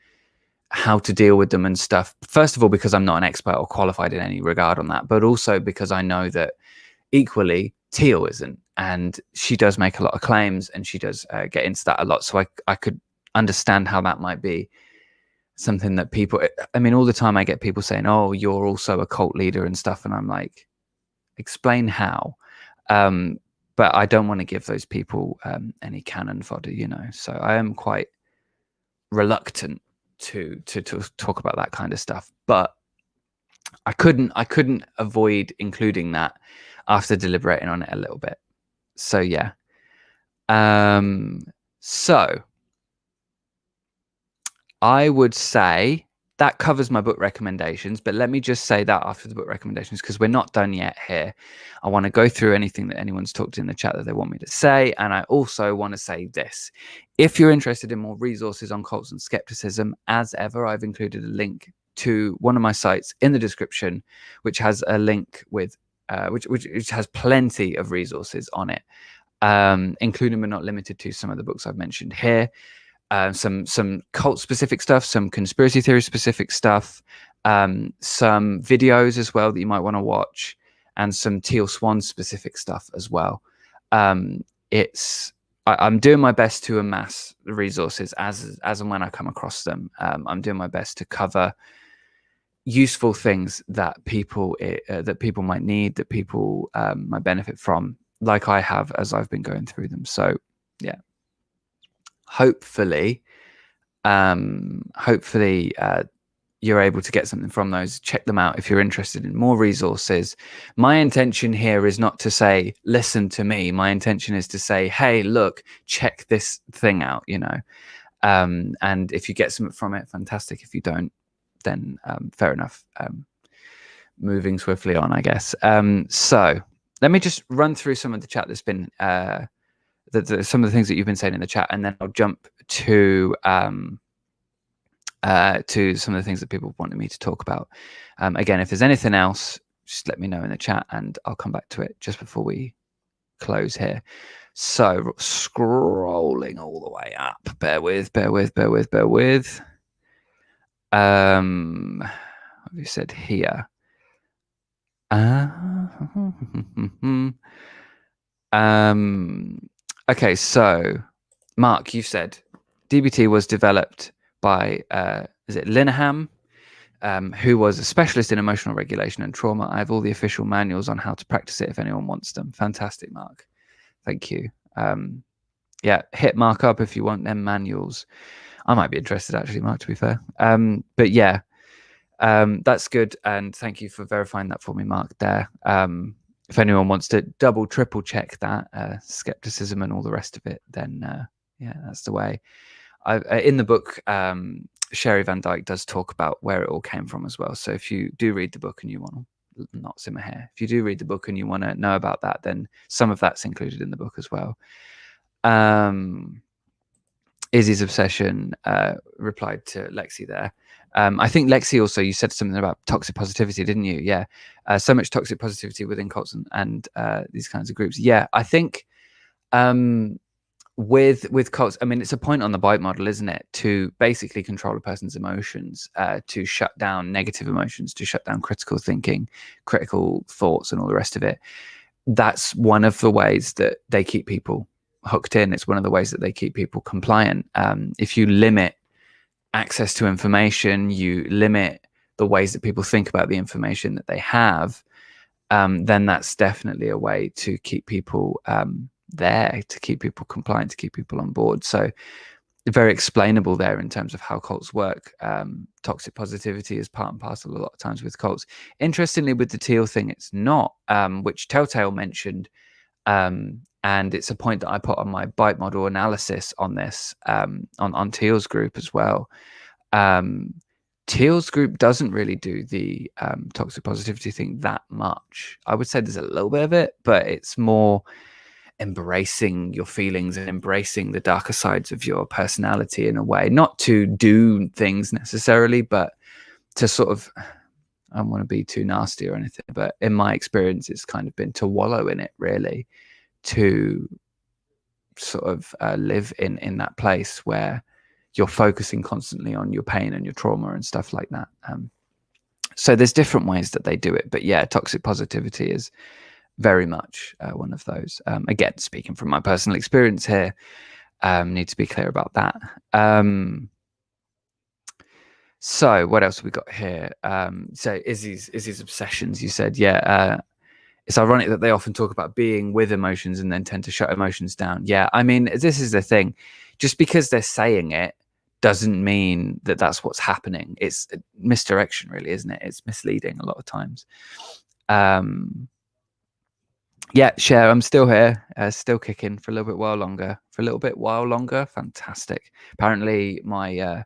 how to deal with them and stuff. First of all, because I'm not an expert or qualified in any regard on that, but also because I know that equally Teal isn't, and she does make a lot of claims, and she does get into that a lot. So I could understand how that might be something that people, I mean, all the time I get people saying, oh, you're also a cult leader and stuff. And I'm like, explain how. But I don't want to give those people any cannon fodder, so I am quite reluctant to talk about that kind of stuff. But I couldn't avoid including that after deliberating on it a little bit. So yeah. So I would say that covers my book recommendations, but let me just say that after the book recommendations, because we're not done yet here. I want to go through anything that anyone's talked in the chat that they want me to say. And I also want to say this. If you're interested in more resources on cults and skepticism, as ever, I've included a link to one of my sites in the description, which has a link with, which has plenty of resources on it, including but not limited to some of the books I've mentioned here. Some cult specific stuff, some conspiracy theory specific stuff, some videos as well that you might want to watch, and some Teal Swan specific stuff as well. I'm doing my best to amass the resources as and when I come across them. I'm doing my best to cover useful things that people might need, that people might benefit from, like I have as I've been going through them. So yeah. Hopefully you're able to get something from those. Check them out if you're interested in more resources. My intention here is not to say, listen to me. My intention is to say, hey, look, check this thing out, and if you get something from it, fantastic. If you don't, then fair enough. Moving swiftly on, I guess. So let me just run through some of the chat that's been some of the things that you've been saying in the chat, and then I'll jump to some of the things that people wanted me to talk about. Again, if there's anything else, just let me know in the chat, and I'll come back to it just before we close here. So scrolling all the way up. Bear with. What have you said here? Okay, so Mark, you've said DBT was developed by is it Linehan, who was a specialist in emotional regulation and trauma. I have all the official manuals on how to practice it if anyone wants them. Fantastic, Mark. Thank you. Yeah, hit Mark up if you want them manuals. I might be interested actually, Mark, to be fair. But yeah, that's good. And thank you for verifying that for me, Mark, there. If anyone wants to double, triple check that skepticism and all the rest of it, then yeah, that's the way. In the book, Sherry Van Dyke does talk about where it all came from as well. So if you do read the book and you want to knots in my hair. If you do read the book and you want to know about that, then some of that's included in the book as well. Izzy's obsession replied to Lexi there. I think Lexi also, you said something about toxic positivity, didn't you? Yeah. So much toxic positivity within cults and these kinds of groups. Yeah, I think with cults, I mean, it's a point on the bite model, isn't it? To basically control a person's emotions, to shut down negative emotions, to shut down critical thinking, critical thoughts, and all the rest of it. That's one of the ways that they keep people hooked in. It's one of the ways that they keep people compliant. If you limit access to information, you limit the ways that people think about the information that they have, then that's definitely a way to keep people there, to keep people compliant, to keep people on board. So very explainable there in terms of how cults work. Toxic positivity is part and parcel a lot of times with cults. Interestingly, with the teal thing, it's not, which Telltale mentioned. And it's a point that I put on my bite model analysis on this, on Teal's group as well. Teal's group doesn't really do the toxic positivity thing that much. I would say there's a little bit of it, but it's more embracing your feelings and embracing the darker sides of your personality in a way, not to do things necessarily, but to sort of, I don't want to be too nasty or anything, but in my experience, it's kind of been to wallow in it, really, to sort of live in that place where you're focusing constantly on your pain and your trauma and stuff like that. So there's different ways that they do it, but yeah, toxic positivity is very much one of those. Again, speaking from my personal experience here, need to be clear about that. So what else have we got here? So Izzy's obsessions, you said, yeah. It's ironic that they often talk about being with emotions and then tend to shut emotions down. Yeah, I mean, this is the thing. Just because they're saying it doesn't mean that that's what's happening. It's misdirection, really, isn't it? It's misleading a lot of times. Yeah, Cher, I'm still here, still kicking for a little bit while longer. Fantastic. Apparently, my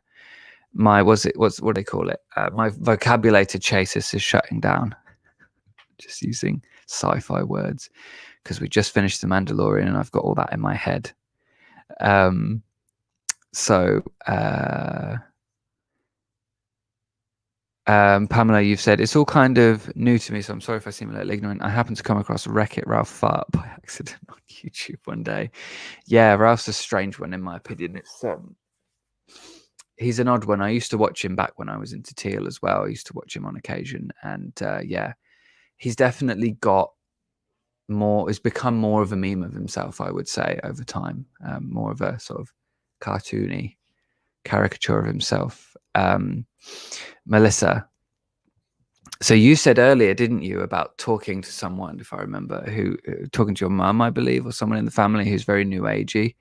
what do they call it? My vocabulator chasis is shutting down. Just using sci-fi words because we just finished The Mandalorian and I've got all that in my head. Pamela, you've said it's all kind of new to me, so I'm sorry if I seem a little ignorant. I happened to come across Wreck-It Ralph fart by accident on YouTube one day. Yeah, Ralph's a strange one in my opinion. It's he's an odd one. I used to watch him back when I was into Teal as well. I used to watch him on occasion, and yeah, he's definitely got more, has become more of a meme of himself, I would say, over time. More of a sort of cartoony caricature of himself. Melissa, so you said earlier, didn't you, about talking to someone, if I remember, who talking to your mum, I believe, or someone in the family who's very new agey.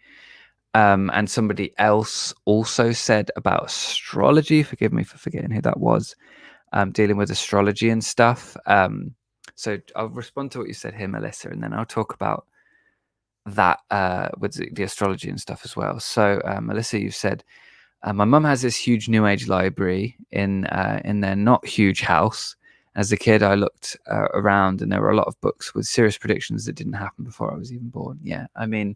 And somebody else also said about astrology. Forgive me for forgetting who that was. Dealing with astrology and stuff. So I'll respond to what you said here, Melissa, and then I'll talk about that with the astrology and stuff as well. So Melissa, you've said, my mum has this huge New Age library in their not huge house. As a kid, I looked around and there were a lot of books with serious predictions that didn't happen before I was even born. Yeah, I mean,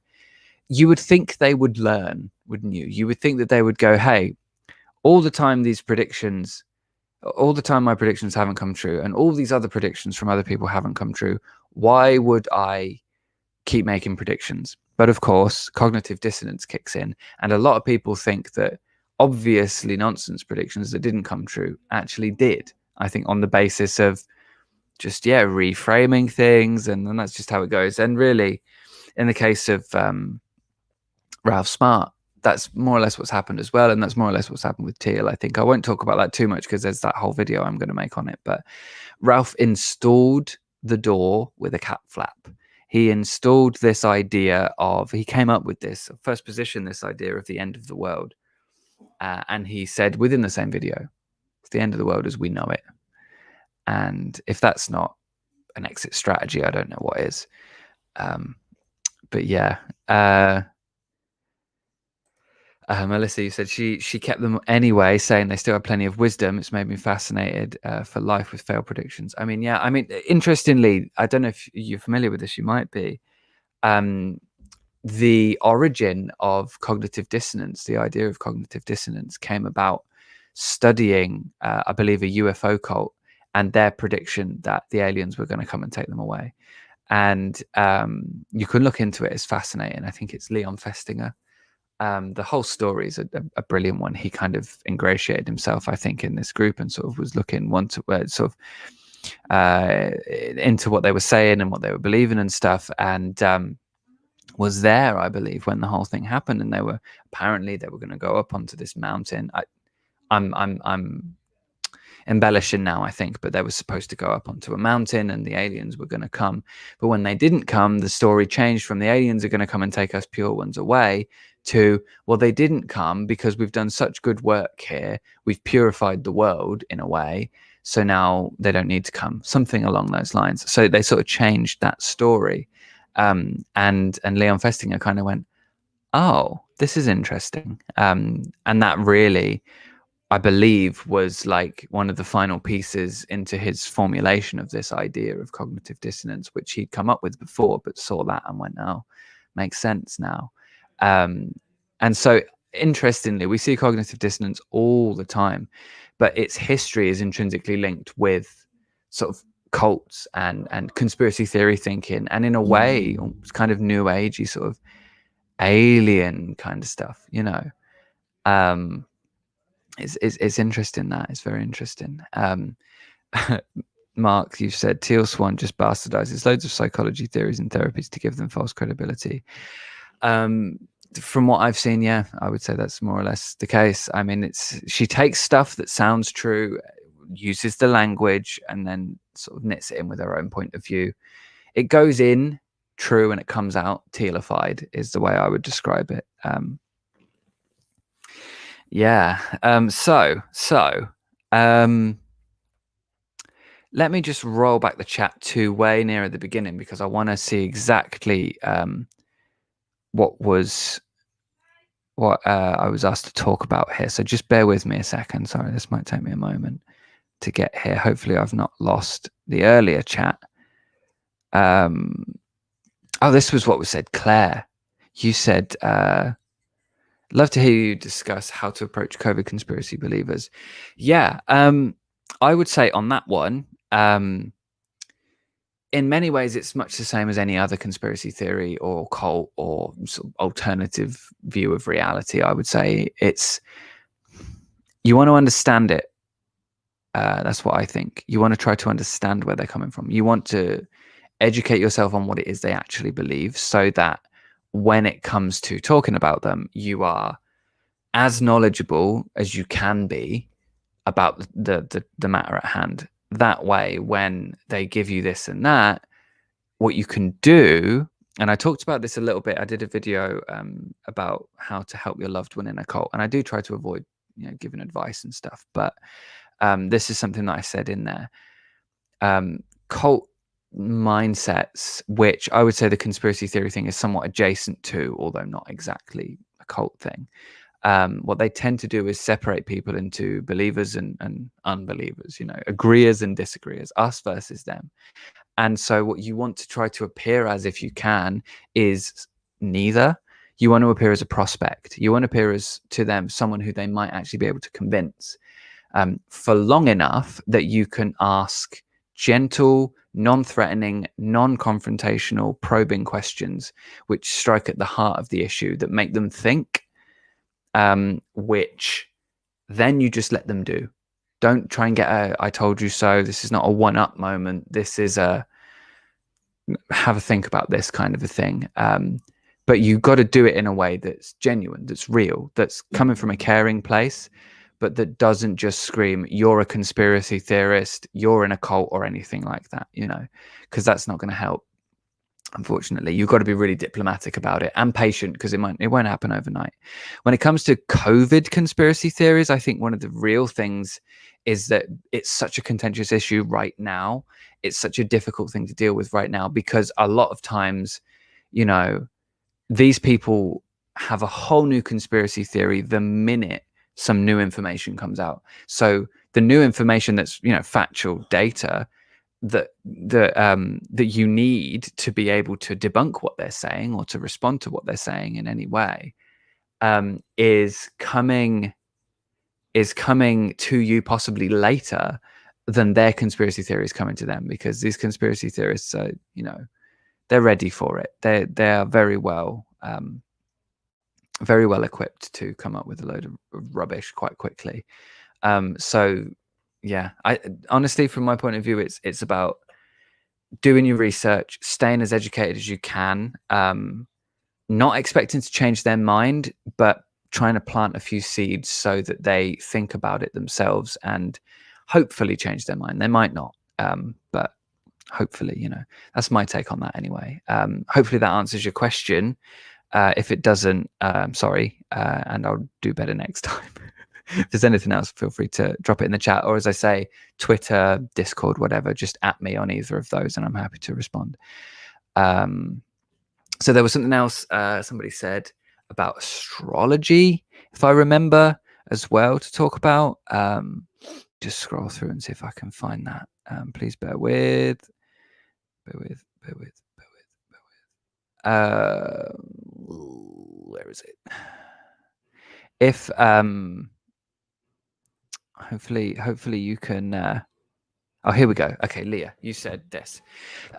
you would think they would learn, wouldn't you? You would think that they would go, hey, all the time my predictions haven't come true, and all these other predictions from other people haven't come true. Why would I keep making predictions? But of course, cognitive dissonance kicks in, and a lot of people think that obviously nonsense predictions that didn't come true actually did. I think on the basis of just, yeah, reframing things, and then that's just how it goes. And really, in the case of Ralph Smart, that's more or less what's happened as well, and that's more or less what's happened with Teal. I think I won't talk about that too much because there's that whole video I'm going to make on it. But Ralph installed the door with a cat flap. He installed this idea of, he came up with this first position, this idea of the end of the world, and he said within the same video, it's the end of the world as we know it. And if that's not an exit strategy, I don't know what is. But yeah. Melissa, you said she kept them anyway, saying they still have plenty of wisdom. It's made me fascinated for life with failed predictions. I mean, yeah, I mean, interestingly, I don't know if you're familiar with this, you might be. The origin of cognitive dissonance, the idea of cognitive dissonance, came about studying, I believe, a UFO cult and their prediction that the aliens were going to come and take them away. And you can look into it. It's fascinating. I think it's Leon Festinger. The whole story is a brilliant one. He kind of ingratiated himself, I think, in this group and sort of was looking into what they were saying and what they were believing and stuff. And was there, I believe, when the whole thing happened, and they were going to go up onto this mountain. I'm embellishing now, I think, but they were supposed to go up onto a mountain and the aliens were going to come. But when they didn't come, the story changed from the aliens are going to come and take us pure ones away to, well, they didn't come because we've done such good work here. We've purified the world in a way. So now they don't need to come, something along those lines. So they sort of changed that story. And Leon Festinger kind of went, oh, this is interesting. And that really, I believe, was like one of the final pieces into his formulation of this idea of cognitive dissonance, which he'd come up with before, but saw that and went, oh, makes sense now. And so, interestingly, we see cognitive dissonance all the time, but its history is intrinsically linked with sort of cults and conspiracy theory thinking, and in a way, it's kind of new agey sort of alien kind of stuff, you know. It's interesting. That it's very interesting. Mark, you said Teal Swan just bastardizes loads of psychology theories and therapies to give them false credibility. From what I've seen, yeah, I would say that's more or less the case. I mean, she takes stuff that sounds true, uses the language, and then sort of knits it in with her own point of view. It goes in true and it comes out tealified is the way I would describe it. Let me just roll back the chat to way near at the beginning because I want to see exactly what I was asked to talk about here. So just bear with me a second. Sorry, this might take me a moment to get here. Hopefully I've not lost the earlier chat. Oh, this was what was said. Claire, you said, love to hear you discuss how to approach COVID conspiracy believers. Yeah, I would say on that one, in many ways, it's much the same as any other conspiracy theory or cult or sort of alternative view of reality. I would say you want to understand it. That's what I think. You want to try to understand where they're coming from. You want to educate yourself on what it is they actually believe so that when it comes to talking about them, you are as knowledgeable as you can be about the matter at hand. That way, when they give you this and that, what you can do, and I talked about this a little bit. I did a video about how to help your loved one in a cult, and I do try to avoid, giving advice and stuff. But this is something that I said in there. Cult mindsets, which I would say the conspiracy theory thing is somewhat adjacent to, although not exactly a cult thing. What they tend to do is separate people into believers and unbelievers, agreeers and disagreeers, us versus them. And so what you want to try to appear as, if you can, is neither. You want to appear as a prospect. You want to appear as, to them, someone who they might actually be able to convince for long enough that you can ask gentle, non-threatening, non-confrontational, probing questions which strike at the heart of the issue, that make them think, which then you just let them do. Don't try and get a I told you so. This is not a one-up moment. This is a have a think about this kind of a thing. But you got to do it in a way that's genuine, that's real, that's coming from a caring place, but that doesn't just scream, you're a conspiracy theorist, you're in a cult or anything like that, because that's not going to help. Unfortunately, you've got to be really diplomatic about it and patient, because it won't happen overnight. When it comes to COVID conspiracy theories, I think one of the real things is that it's such a contentious issue right now. It's such a difficult thing to deal with right now, because a lot of times, these people have a whole new conspiracy theory the minute some new information comes out. So the new information that's, factual data that you need to be able to debunk what they're saying or to respond to what they're saying in any way, is coming to you possibly later than their conspiracy theories coming to them, because these conspiracy theorists are, they're ready for it. They are very well equipped to come up with a load of rubbish quite quickly. So yeah, I honestly, from my point of view, it's about doing your research, staying as educated as you can, not expecting to change their mind, but trying to plant a few seeds so that they think about it themselves and hopefully change their mind. They might not, but hopefully, that's my take on that anyway. Hopefully that answers your question. If it doesn't, sorry, and I'll do better next time. If there's anything else, feel free to drop it in the chat, or as I say, Twitter, Discord, whatever, just at me on either of those and I'm happy to respond. So there was something else somebody said about astrology, if I remember, as well, to talk about. Just scroll through and see if I can find that. Please bear with. Where is it? If hopefully you can. Oh, here we go. Okay, Leah, you said this.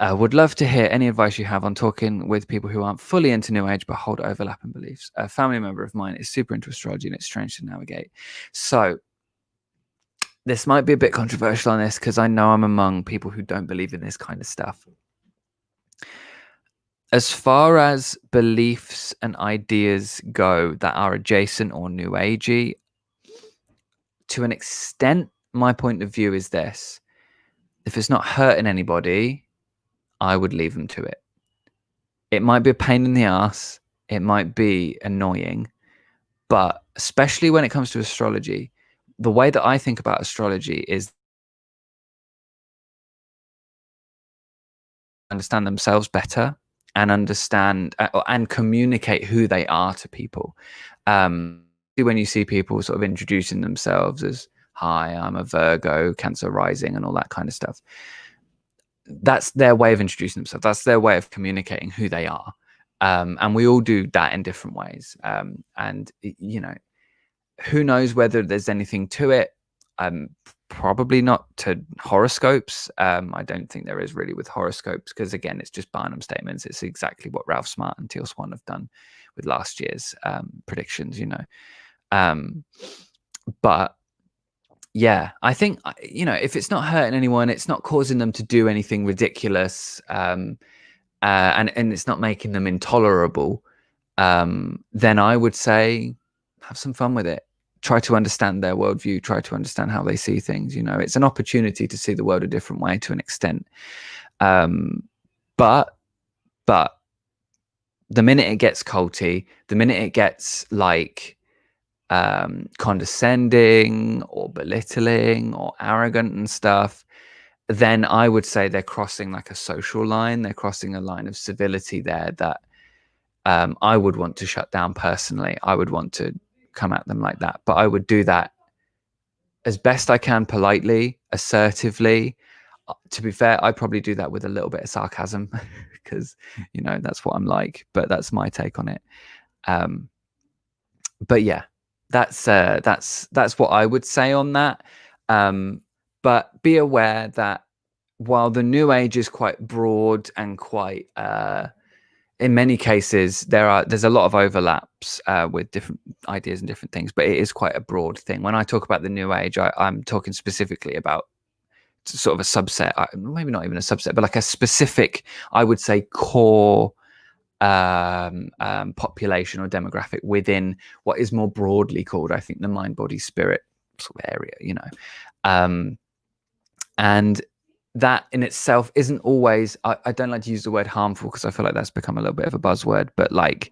Would love to hear any advice you have on talking with people who aren't fully into New Age but hold overlapping beliefs. A family member of mine is super into astrology and it's strange to navigate. So this might be a bit controversial on this because I know I'm among people who don't believe in this kind of stuff. As far as beliefs and ideas go that are adjacent or New Agey, to an extent, my point of view is this. If it's not hurting anybody, I would leave them to it. It might be a pain in the ass. It might be annoying. But especially when it comes to astrology, the way that I think about astrology is understand themselves better and understand and communicate who they are to people. When you see people sort of introducing themselves as, hi, I'm a Virgo, Cancer rising, and all that kind of stuff. That's their way of introducing themselves. That's their way of communicating who they are. And we all do that in different ways. And, who knows whether there's anything to it. Probably not to horoscopes. I don't think there is really with horoscopes because, again, it's just Barnum statements. It's exactly what Ralph Smart and Teal Swan have done with last year's predictions, But yeah, I think, if it's not hurting anyone, it's not causing them to do anything ridiculous, and it's not making them intolerable, then I would say have some fun with it. Try to understand their worldview. Try to understand how they see things. It's an opportunity to see the world a different way to an extent. But the minute it gets culty, the minute it gets like condescending or belittling or arrogant and stuff, then I would say they're crossing like a social line. They're crossing a line of civility there that I would want to shut down personally. I would want to come at them like that, but I would do that as best I can, politely, assertively. To be fair, I probably do that with a little bit of sarcasm because that's what I'm like, but that's my take on it. But yeah, that's what I would say on that. But be aware that while the New Age is quite broad and quite in many cases there's a lot of overlaps with different ideas and different things, but it is quite a broad thing. When I talk about the New Age, I'm talking specifically about sort of a subset, maybe not even a subset, but like a specific, I would say, core population or demographic within what is more broadly called, I think, the mind, body, spirit sort of area, and that in itself isn't always, I don't like to use the word harmful because I feel like that's become a little bit of a buzzword, but like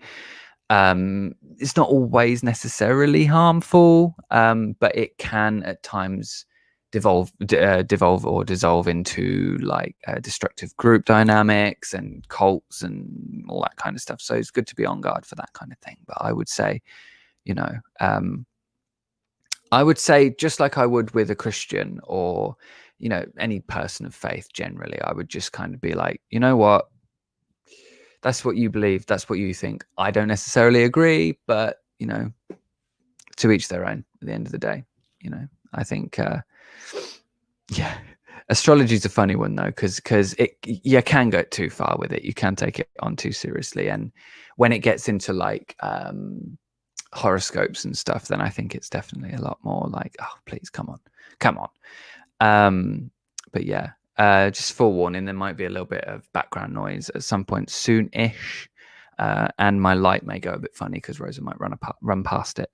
it's not always necessarily harmful, but it can at times devolve or dissolve into like destructive group dynamics and cults and all that kind of stuff. So it's good to be on guard for that kind of thing. But I would say, you know, I would say just like I would with a Christian or, you know, any person of faith generally, I would just kind of be like, you know what? That's what you believe. That's what you think. I don't necessarily agree, but, you know, to each their own at the end of the day. You know, I think, yeah, astrology is a funny one, though, because you can go too far with it. You can take it on too seriously. And when it gets into like horoscopes and stuff, then I think it's definitely a lot more like, oh, please, come on. But yeah. Just forewarning, there might be a little bit of background noise at some point soon-ish, and my light may go a bit funny because Rosa might run past it.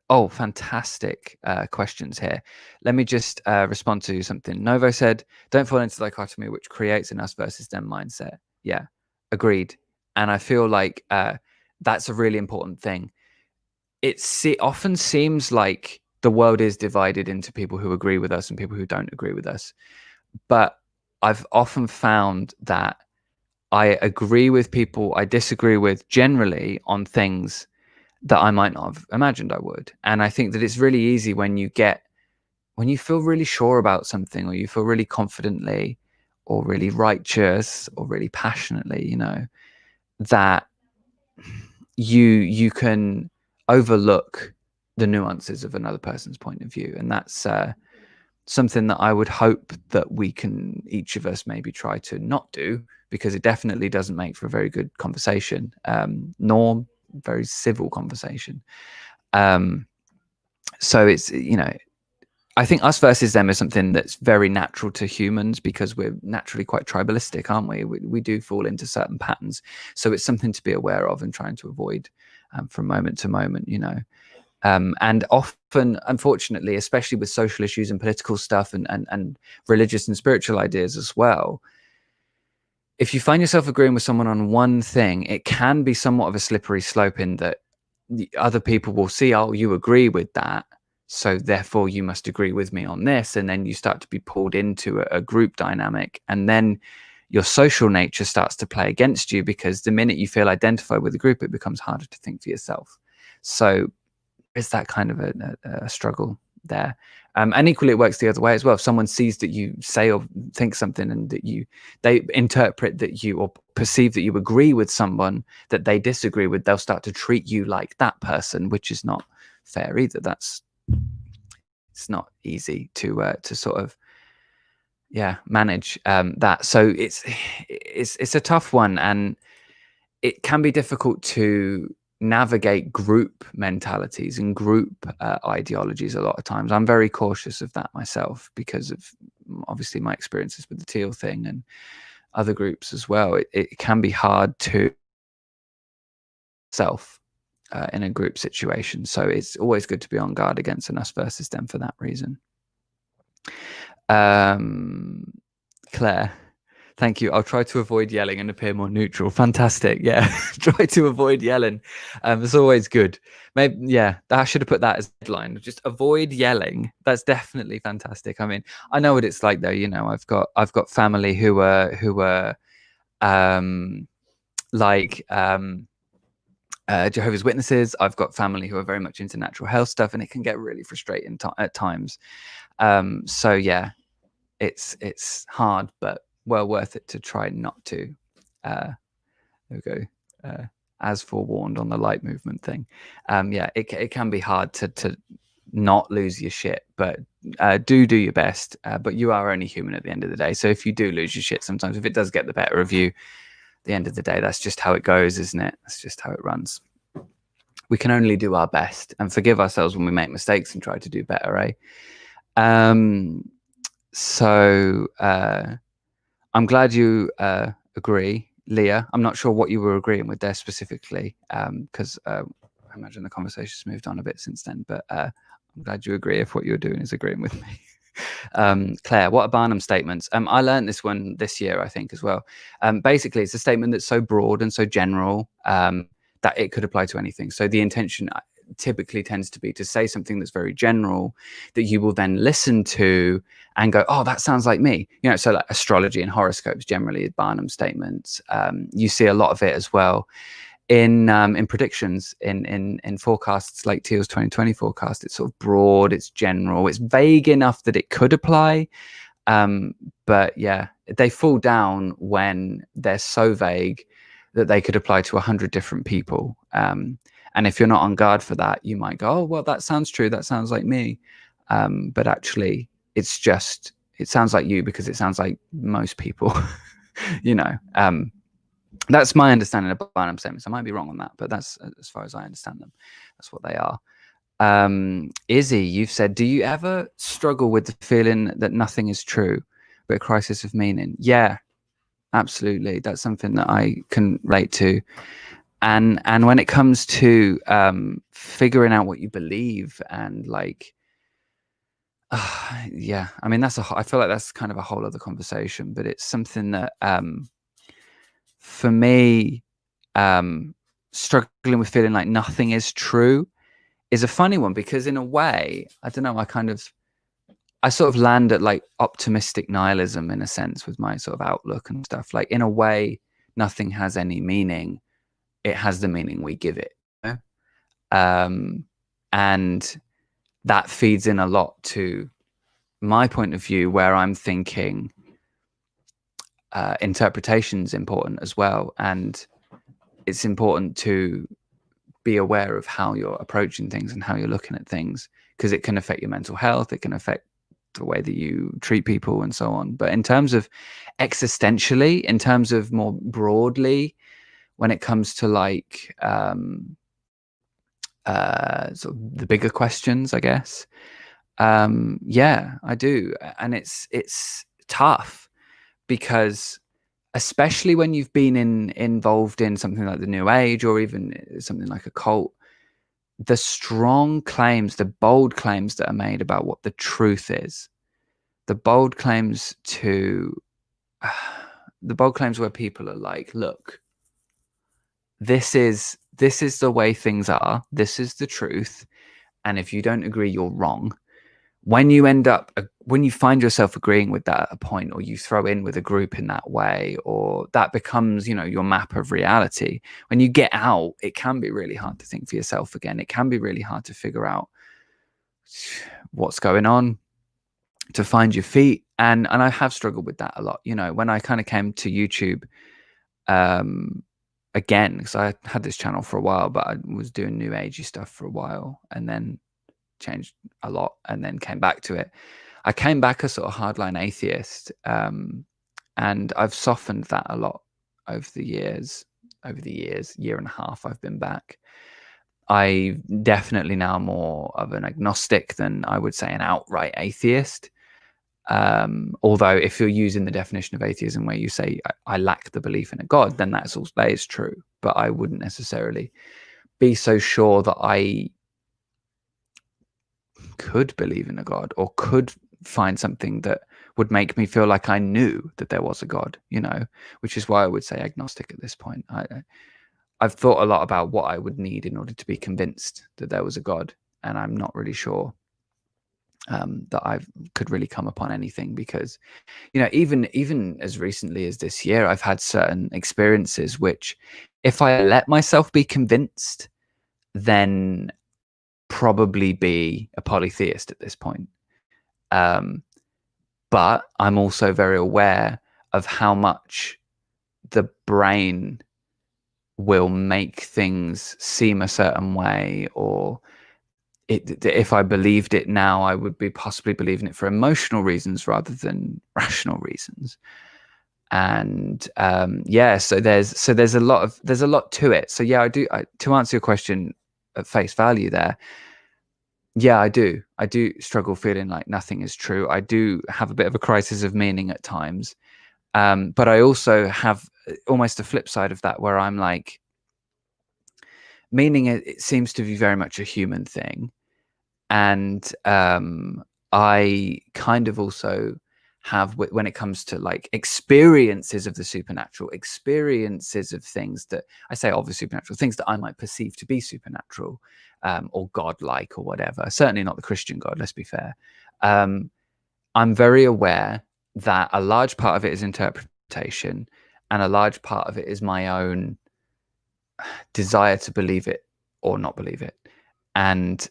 Oh, fantastic questions here. Let me just respond to something. Novo said, don't fall into the dichotomy which creates an us versus them mindset. Yeah, agreed. And I feel like that's a really important thing. It often seems like the world is divided into people who agree with us and people who don't agree with us. But I've often found that I agree with people I disagree with generally on things that I might not have imagined I would. And I think that it's really easy when you feel really sure about something, or you feel really confidently or really righteous or really passionately, you know, that you can overlook the nuances of another person's point of view. And that's something that I would hope that we can, each of us, maybe try to not do, because it definitely doesn't make for a very good conversation, nor very civil conversation. So it's, you know, I think us versus them is something that's very natural to humans because we're naturally quite tribalistic, aren't we? We do fall into certain patterns. So it's something to be aware of and trying to avoid from moment to moment, you know. And often, unfortunately, especially with social issues and political stuff and religious and spiritual ideas as well, if you find yourself agreeing with someone on one thing, it can be somewhat of a slippery slope in that the other people will see, oh, you agree with that, so therefore you must agree with me on this. And then you start to be pulled into a group dynamic. And then your social nature starts to play against you, because the minute you feel identified with the group, it becomes harder to think for yourself. So it's that kind of a struggle there. And equally, it works the other way as well. If someone sees that you say or think something and that they interpret that you, or perceive that you agree with someone that they disagree with, they'll start to treat you like that person, which is not fair either. It's not easy to sort of manage that. So it's a tough one, and it can be difficult to navigate group mentalities and group ideologies a lot of times. I'm very cautious of that myself because of obviously my experiences with the teal thing and other groups as well. It can be hard to self in a group situation. So it's always good to be on guard against an us versus them for that reason. Claire, thank you. I'll try to avoid yelling and appear more neutral. Fantastic. Yeah, try to avoid yelling. It's always good. Maybe, I should have put that as a headline. Just avoid yelling. That's definitely fantastic. I mean, I know what it's like though. You know, I've got family who are Jehovah's Witnesses. I've got family who are very much into natural health stuff, and it can get really frustrating at times. So yeah, it's hard, but well worth it to try not to. There we go. As forewarned on the light movement thing. It can be hard to not lose your shit, but do your best. But you are only human at the end of the day. So if you do lose your shit sometimes, if it does get the better of you, at the end of the day, that's just how it goes, isn't it? That's just how it runs. We can only do our best and forgive ourselves when we make mistakes and try to do better, eh? So I'm glad you agree, Leah. I'm not sure what you were agreeing with there specifically, because I imagine the conversation's moved on a bit since then, but I'm glad you agree if what you're doing is agreeing with me. Claire, what are Barnum statements? I learned this one this year, I think, as well. Basically, it's a statement that's so broad and so general that it could apply to anything. So the intention, typically tends to be to say something that's very general that you will then listen to and go, oh, that sounds like me. You know, so like astrology and horoscopes generally, Barnum statements. You see a lot of it as well in predictions, in forecasts like Teal's 2020 forecast. It's sort of broad, it's general, it's vague enough that it could apply. But yeah, they fall down when they're so vague that they could apply to 100 different people. And if you're not on guard for that, you might go, oh, well, that sounds true. That sounds like me. But actually, it's just, it sounds like you because it sounds like most people, you know. That's my understanding of Barnum statements. I might be wrong on that, but that's as far as I understand them. That's what they are. Izzy, you've said, do you ever struggle with the feeling that nothing is true, but a crisis of meaning? Yeah, absolutely. That's something that I can relate to. And when it comes to figuring out what you believe and like, yeah, I mean, I feel like that's kind of a whole other conversation, but it's something that for me, struggling with feeling like nothing is true is a funny one, because in a way, I don't know, I sort of land at like optimistic nihilism in a sense with my sort of outlook and stuff. Like in a way, nothing has any meaning. It has the meaning we give it. You know? And that feeds in a lot to my point of view, where I'm thinking interpretation's important as well. And it's important to be aware of how you're approaching things and how you're looking at things, because it can affect your mental health. It can affect the way that you treat people and so on. But in terms of existentially, in terms of more broadly, when it comes to like sort of the bigger questions, I guess, yeah, I do. And it's tough, because especially when you've been involved in something like the New Age, or even something like a cult, the strong claims, the bold claims that are made about what the truth is, the bold claims where people are like, look, this is the way things are, this is the truth, and if you don't agree, you're wrong. When you find yourself agreeing with that at a point, or you throw in with a group in that way, or that becomes, you know, your map of reality, when you get out, it can be really hard to think for yourself again. It can be really hard to figure out what's going on, to find your feet. And I have struggled with that a lot. You know, when I kind of came to YouTube, again, because I had this channel for a while, but I was doing new agey stuff for a while, and then changed a lot, and then came back to it. I came back a sort of hardline atheist, and I've softened that a lot over the years, year and a half I've been back. I definitely now more of an agnostic than I would say an outright atheist. Although if you're using the definition of atheism where you say I lack the belief in a God, then that is true. But I wouldn't necessarily be so sure that I could believe in a God, or could find something that would make me feel like I knew that there was a God, you know, which is why I would say agnostic at this point. I've thought a lot about what I would need in order to be convinced that there was a God, and I'm not really sure that I could really come upon anything, because, you know, even as recently as this year, I've had certain experiences which, if I let myself be convinced, then probably be a polytheist at this point. But I'm also very aware of how much the brain will make things seem a certain way, or if I believed it now, I would be possibly believing it for emotional reasons rather than rational reasons. And yeah, so there's a lot to it. So yeah, to answer your question at face value there, yeah, I do struggle feeling like nothing is true. I do have a bit of a crisis of meaning at times, but I also have almost a flip side of that, where I'm like, meaning it seems to be very much a human thing. And I kind of also have when it comes to like experiences of the supernatural, experiences of things that I say of the supernatural, things that I might perceive to be supernatural, or godlike or whatever. Certainly not the Christian God, let's be fair. I'm very aware that a large part of it is interpretation, and a large part of it is my own desire to believe it or not believe it. And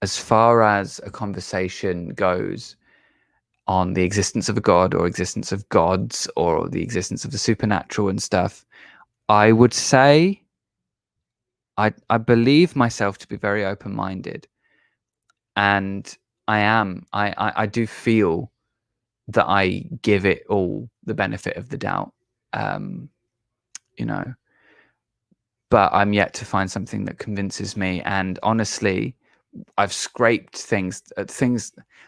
as far as a conversation goes on the existence of a god or existence of gods or the existence of the supernatural and stuff, I would say I believe myself to be very open-minded, and I do feel that I give it all the benefit of the doubt, you know, but I'm yet to find something that convinces me. And honestly, I've scraped things.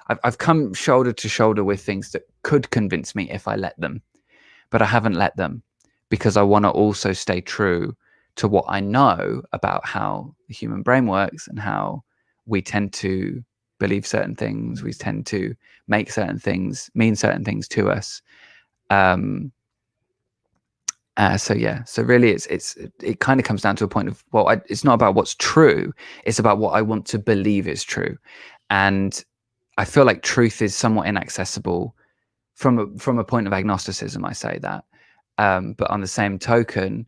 I've come shoulder to shoulder with things that could convince me if I let them, but I haven't let them because I want to also stay true to what I know about how the human brain works and how we tend to believe certain things. We tend to make certain things mean certain things to us. So really it kind of comes down to a point of, well, it's not about what's true, it's about what I want to believe is true. And I feel like truth is somewhat inaccessible from a point of agnosticism. I say that, but on the same token,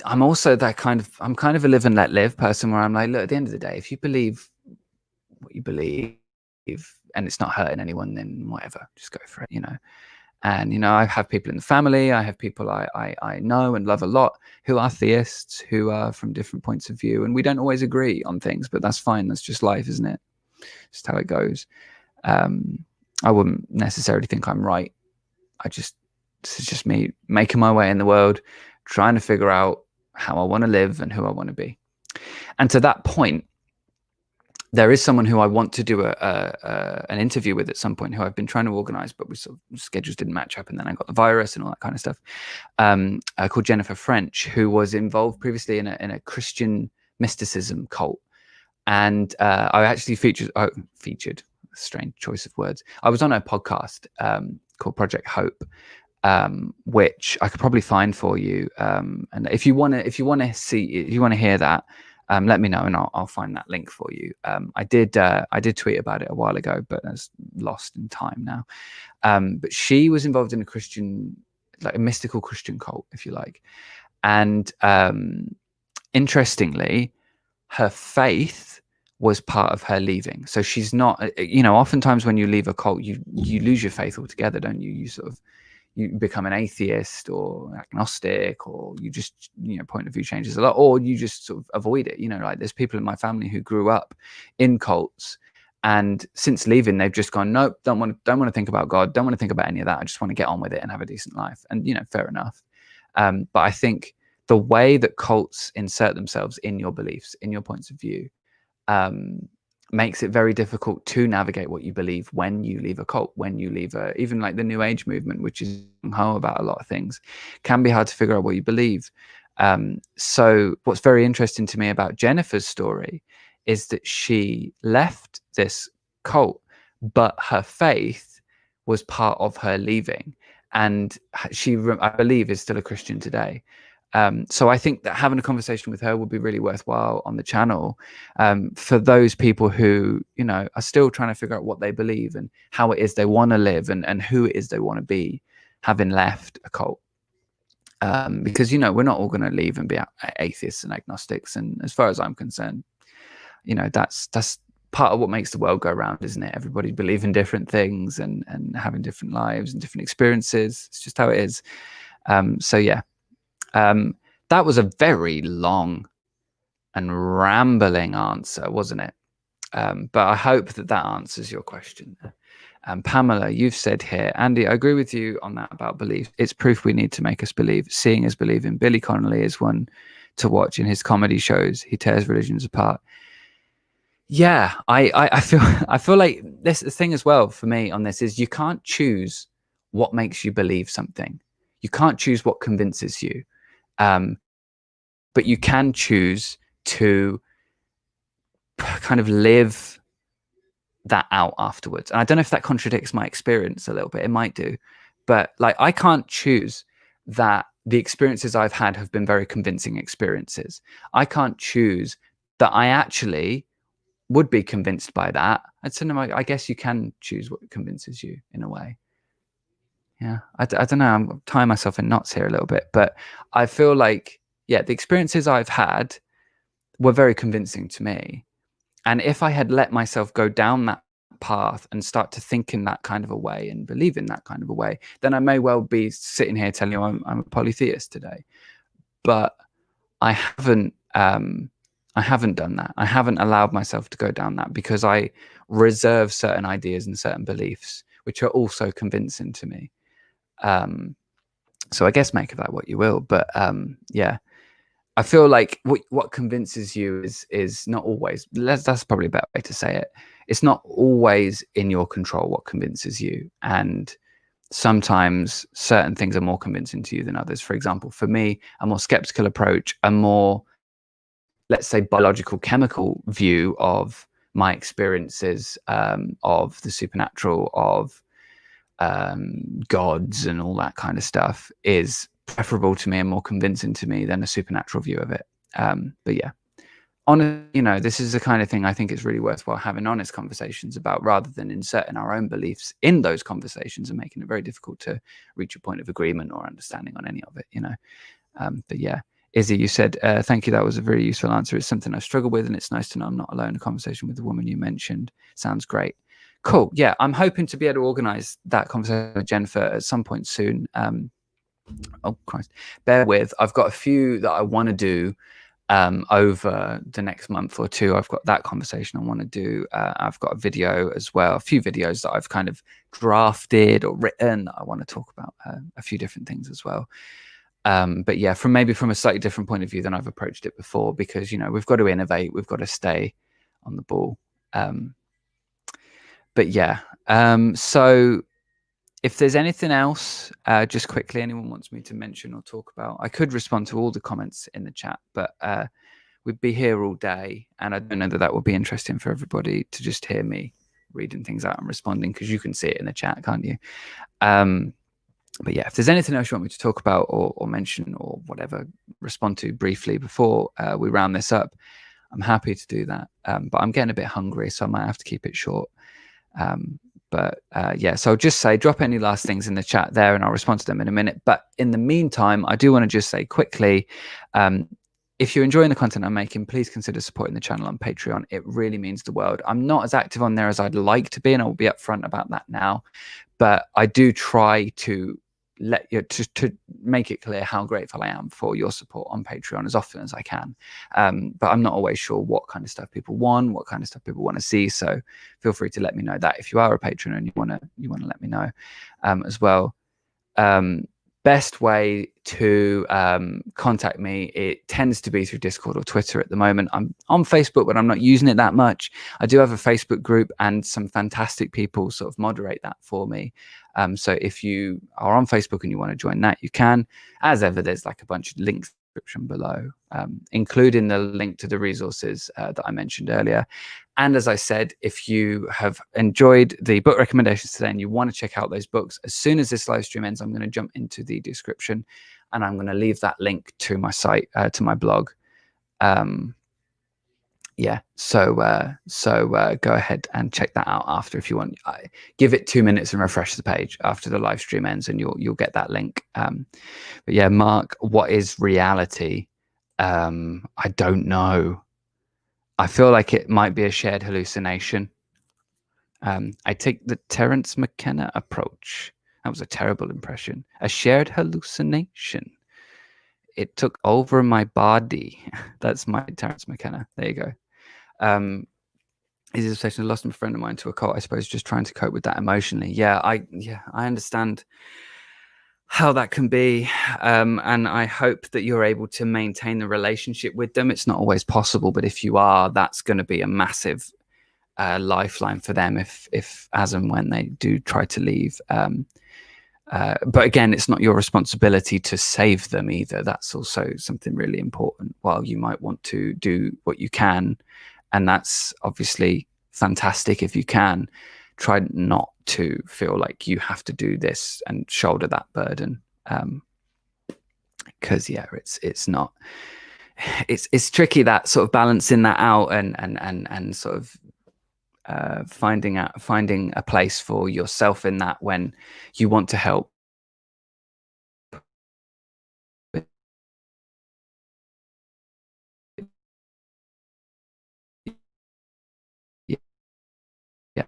I'm also I'm kind of a live and let live person, where I'm like, look, at the end of the day, if you believe what you believe and it's not hurting anyone, then whatever, just go for it, you know. And, you know, I have people in the family, I have people I know and love a lot who are theists, who are from different points of view, and we don't always agree on things, but that's fine. That's just life, isn't it? Just how it goes. I wouldn't necessarily think I'm right. This is just me making my way in the world, trying to figure out how I want to live and who I want to be. And to that point, there is someone who I want to do an interview with at some point, who I've been trying to organize, but we sort of schedules didn't match up, and then I got the virus and all that kind of stuff. Called Jennifer French, who was involved previously in a Christian mysticism cult, and I actually featured. Strange choice of words. I was on a podcast called Project Hope, which I could probably find for you. And if you want to hear that. Let me know and I'll find that link for you. I did tweet about it a while ago, but it's lost in time now. But she was involved in a Christian, like a mystical Christian cult, if you like. And interestingly, her faith was part of her leaving. So she's not, you know, oftentimes when you leave a cult, you lose your faith altogether, don't you? You become an atheist or agnostic, or you just, you know, point of view changes a lot, or you just sort of avoid it. You know, like there's people in my family who grew up in cults, and since leaving, they've just gone, nope, don't want to think about God, don't want to think about any of that. I just want to get on with it and have a decent life. And, you know, fair enough. But I think the way that cults insert themselves in your beliefs, in your points of view, makes it very difficult to navigate what you believe when you leave a cult, when you leave even like the New Age movement, which is home about a lot of things, can be hard to figure out what you believe. So what's very interesting to me about Jennifer's story is that she left this cult, but her faith was part of her leaving, and she, I believe, is still a Christian today. So I think that having a conversation with her would be really worthwhile on the channel, for those people who, you know, are still trying to figure out what they believe and how it is they want to live, and who it is they want to be, having left a cult. Because, you know, we're not all going to leave and be atheists and agnostics. And as far as I'm concerned, you know, that's part of what makes the world go round, isn't it? Everybody believing different things and having different lives and different experiences. It's just how it is. So yeah. That was a very long and rambling answer, wasn't it? But I hope that answers your question. Pamela, you've said here, Andy, I agree with you on that about belief. It's proof we need to make us believe. Seeing us believing. Billy Connolly is one to watch in his comedy shows. He tears religions apart. Yeah, I feel like this thing as well for me on this is you can't choose what makes you believe something. You can't choose what convinces you. But you can choose to kind of live that out afterwards. And I don't know if that contradicts my experience a little bit. It might do, but like I can't choose that the experiences I've had have been very convincing experiences. I can't choose that I actually would be convinced by that. And so no, I guess you can choose what convinces you in a way. Yeah, I don't know. I'm tying myself in knots here a little bit, but I feel like, yeah, the experiences I've had were very convincing to me. And if I had let myself go down that path and start to think in that kind of a way and believe in that kind of a way, then I may well be sitting here telling you I'm a polytheist today. But I haven't done that. I haven't allowed myself to go down that because I reserve certain ideas and certain beliefs, which are also convincing to me. So I guess make of that what you will. But yeah, I feel like what convinces you is not always, that's probably a better way to say it. It's not always in your control what convinces you. And sometimes certain things are more convincing to you than others. For example, for me, a more skeptical approach, a more, let's say, biological, chemical view of my experiences of the supernatural, of gods and all that kind of stuff is preferable to me and more convincing to me than a supernatural view of it. But yeah, this is the kind of thing I think it's really worthwhile having honest conversations about, rather than inserting our own beliefs in those conversations and making it very difficult to reach a point of agreement or understanding on any of it, But yeah, Izzy, you said, thank you. That was a very useful answer. It's something I've struggled with, and it's nice to know I'm not alone. A conversation with the woman you mentioned sounds great. Cool. Yeah, I'm hoping to be able to organize that conversation with Jennifer at some point soon. Oh, Christ. Bear with. I've got a few that I want to do over the next month or two. I've got that conversation I want to do. I've got a video as well, a few videos that I've kind of drafted or written that I want to talk about, a few different things as well. But yeah, from a slightly different point of view than I've approached it before, because, we've got to innovate. We've got to stay on the ball. But yeah, so if there's anything else, just quickly, anyone wants me to mention or talk about, I could respond to all the comments in the chat, but we'd be here all day. And I don't know that would be interesting for everybody to just hear me reading things out and responding, because you can see it in the chat, can't you? But yeah, if there's anything else you want me to talk about or mention or whatever, respond to briefly before we round this up, I'm happy to do that. But I'm getting a bit hungry, so I might have to keep it short. But yeah, so just say, drop any last things in the chat there and I'll respond to them in a minute. But in the meantime, I do want to just say quickly, if you're enjoying the content I'm making, please consider supporting the channel on Patreon. It really means the world. I'm not as active on there as I'd like to be, and I will be upfront about that now. But I do try to let you to make it clear how grateful I am for your support on Patreon as often as I can. But I'm not always sure what kind of stuff people want, what kind of stuff people want to see. So feel free to let me know that if you are a patron and you want to let me know as well. Best way to contact me, it tends to be through Discord or Twitter at the moment. I'm on Facebook, but I'm not using it that much. I do have a Facebook group, and some fantastic people sort of moderate that for me. So if you are on Facebook and you want to join that, you can. As ever, there's like a bunch of links in the description below, including the link to the resources that I mentioned earlier. And as I said, if you have enjoyed the book recommendations today and you want to check out those books, as soon as this live stream ends, I'm going to jump into the description and I'm going to leave that link to my site, to my blog. Yeah, so go ahead and check that out after if you want. Give it 2 minutes and refresh the page after the live stream ends, and you'll get that link. But yeah, Mark, what is reality? I don't know. I feel like it might be a shared hallucination. I take the Terence McKenna approach. That was a terrible impression. A shared hallucination. It took over my body. That's my Terence McKenna. There you go. Is this session lost a friend of mine to a cult? I suppose just trying to cope with that emotionally. Yeah, I understand how that can be, and I hope that you're able to maintain the relationship with them. It's not always possible, but if you are, that's going to be a massive lifeline for them if as and when they do try to leave. But again, it's not your responsibility to save them either. That's also something really important. While you might want to do what you can, and that's obviously fantastic if you can. Try not to feel like you have to do this and shoulder that burden, because it's not, it's tricky, that sort of balancing that out, and sort of finding a place for yourself in that when you want to help. Yeah.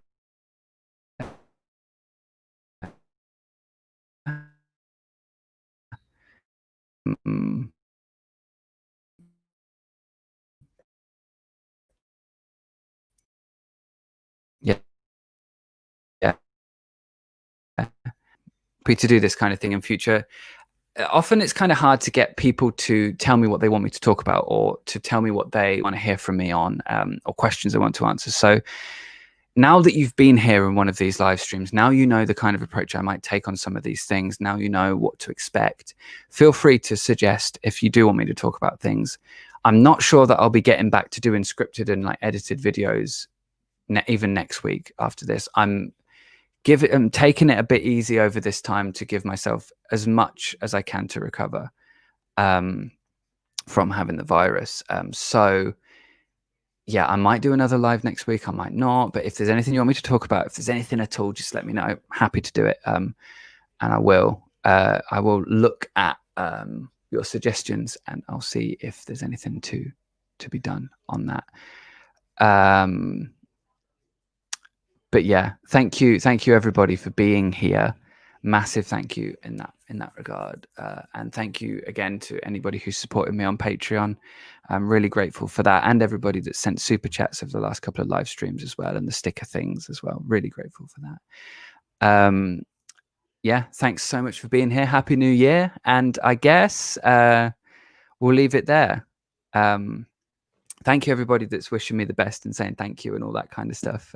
Mm, yeah. Yeah. To do this kind of thing in future. Often it's kind of hard to get people to tell me what they want me to talk about, or to tell me what they want to hear from me on, or questions they want to answer. So now that you've been here in one of these live streams, now you know the kind of approach I might take on some of these things. Now you know what to expect. Feel free to suggest if you do want me to talk about things. I'm not sure that I'll be getting back to doing scripted and like edited videos even next week after this. I'm taking it a bit easy over this time to give myself as much as I can to recover from having the virus. So yeah, I might do another live next week. I might not. But if there's anything you want me to talk about, if there's anything at all, just let me know. Happy to do it. And I will. I will look at your suggestions, and I'll see if there's anything to be done on that. But yeah, thank you everybody for being here. Massive thank you in that regard, and thank you again to anybody who supported me on Patreon. I'm really grateful for that, and everybody that sent super chats over the last couple of live streams as well, and the sticker things as well. Really grateful for that. Yeah, thanks so much for being here. Happy New Year, and I guess we'll leave it there. Thank you everybody that's wishing me the best and saying thank you and all that kind of stuff.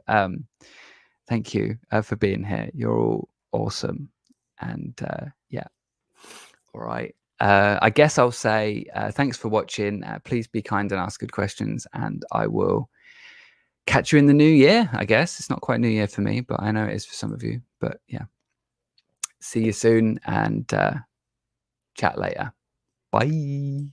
Thank you for being here. You're all awesome. And yeah, all right. I guess I'll say thanks for watching. Please be kind and ask good questions, and I will catch you in the new year. I guess it's not quite New Year for me, but I know it is for some of you. But yeah, see you soon, and chat later. Bye.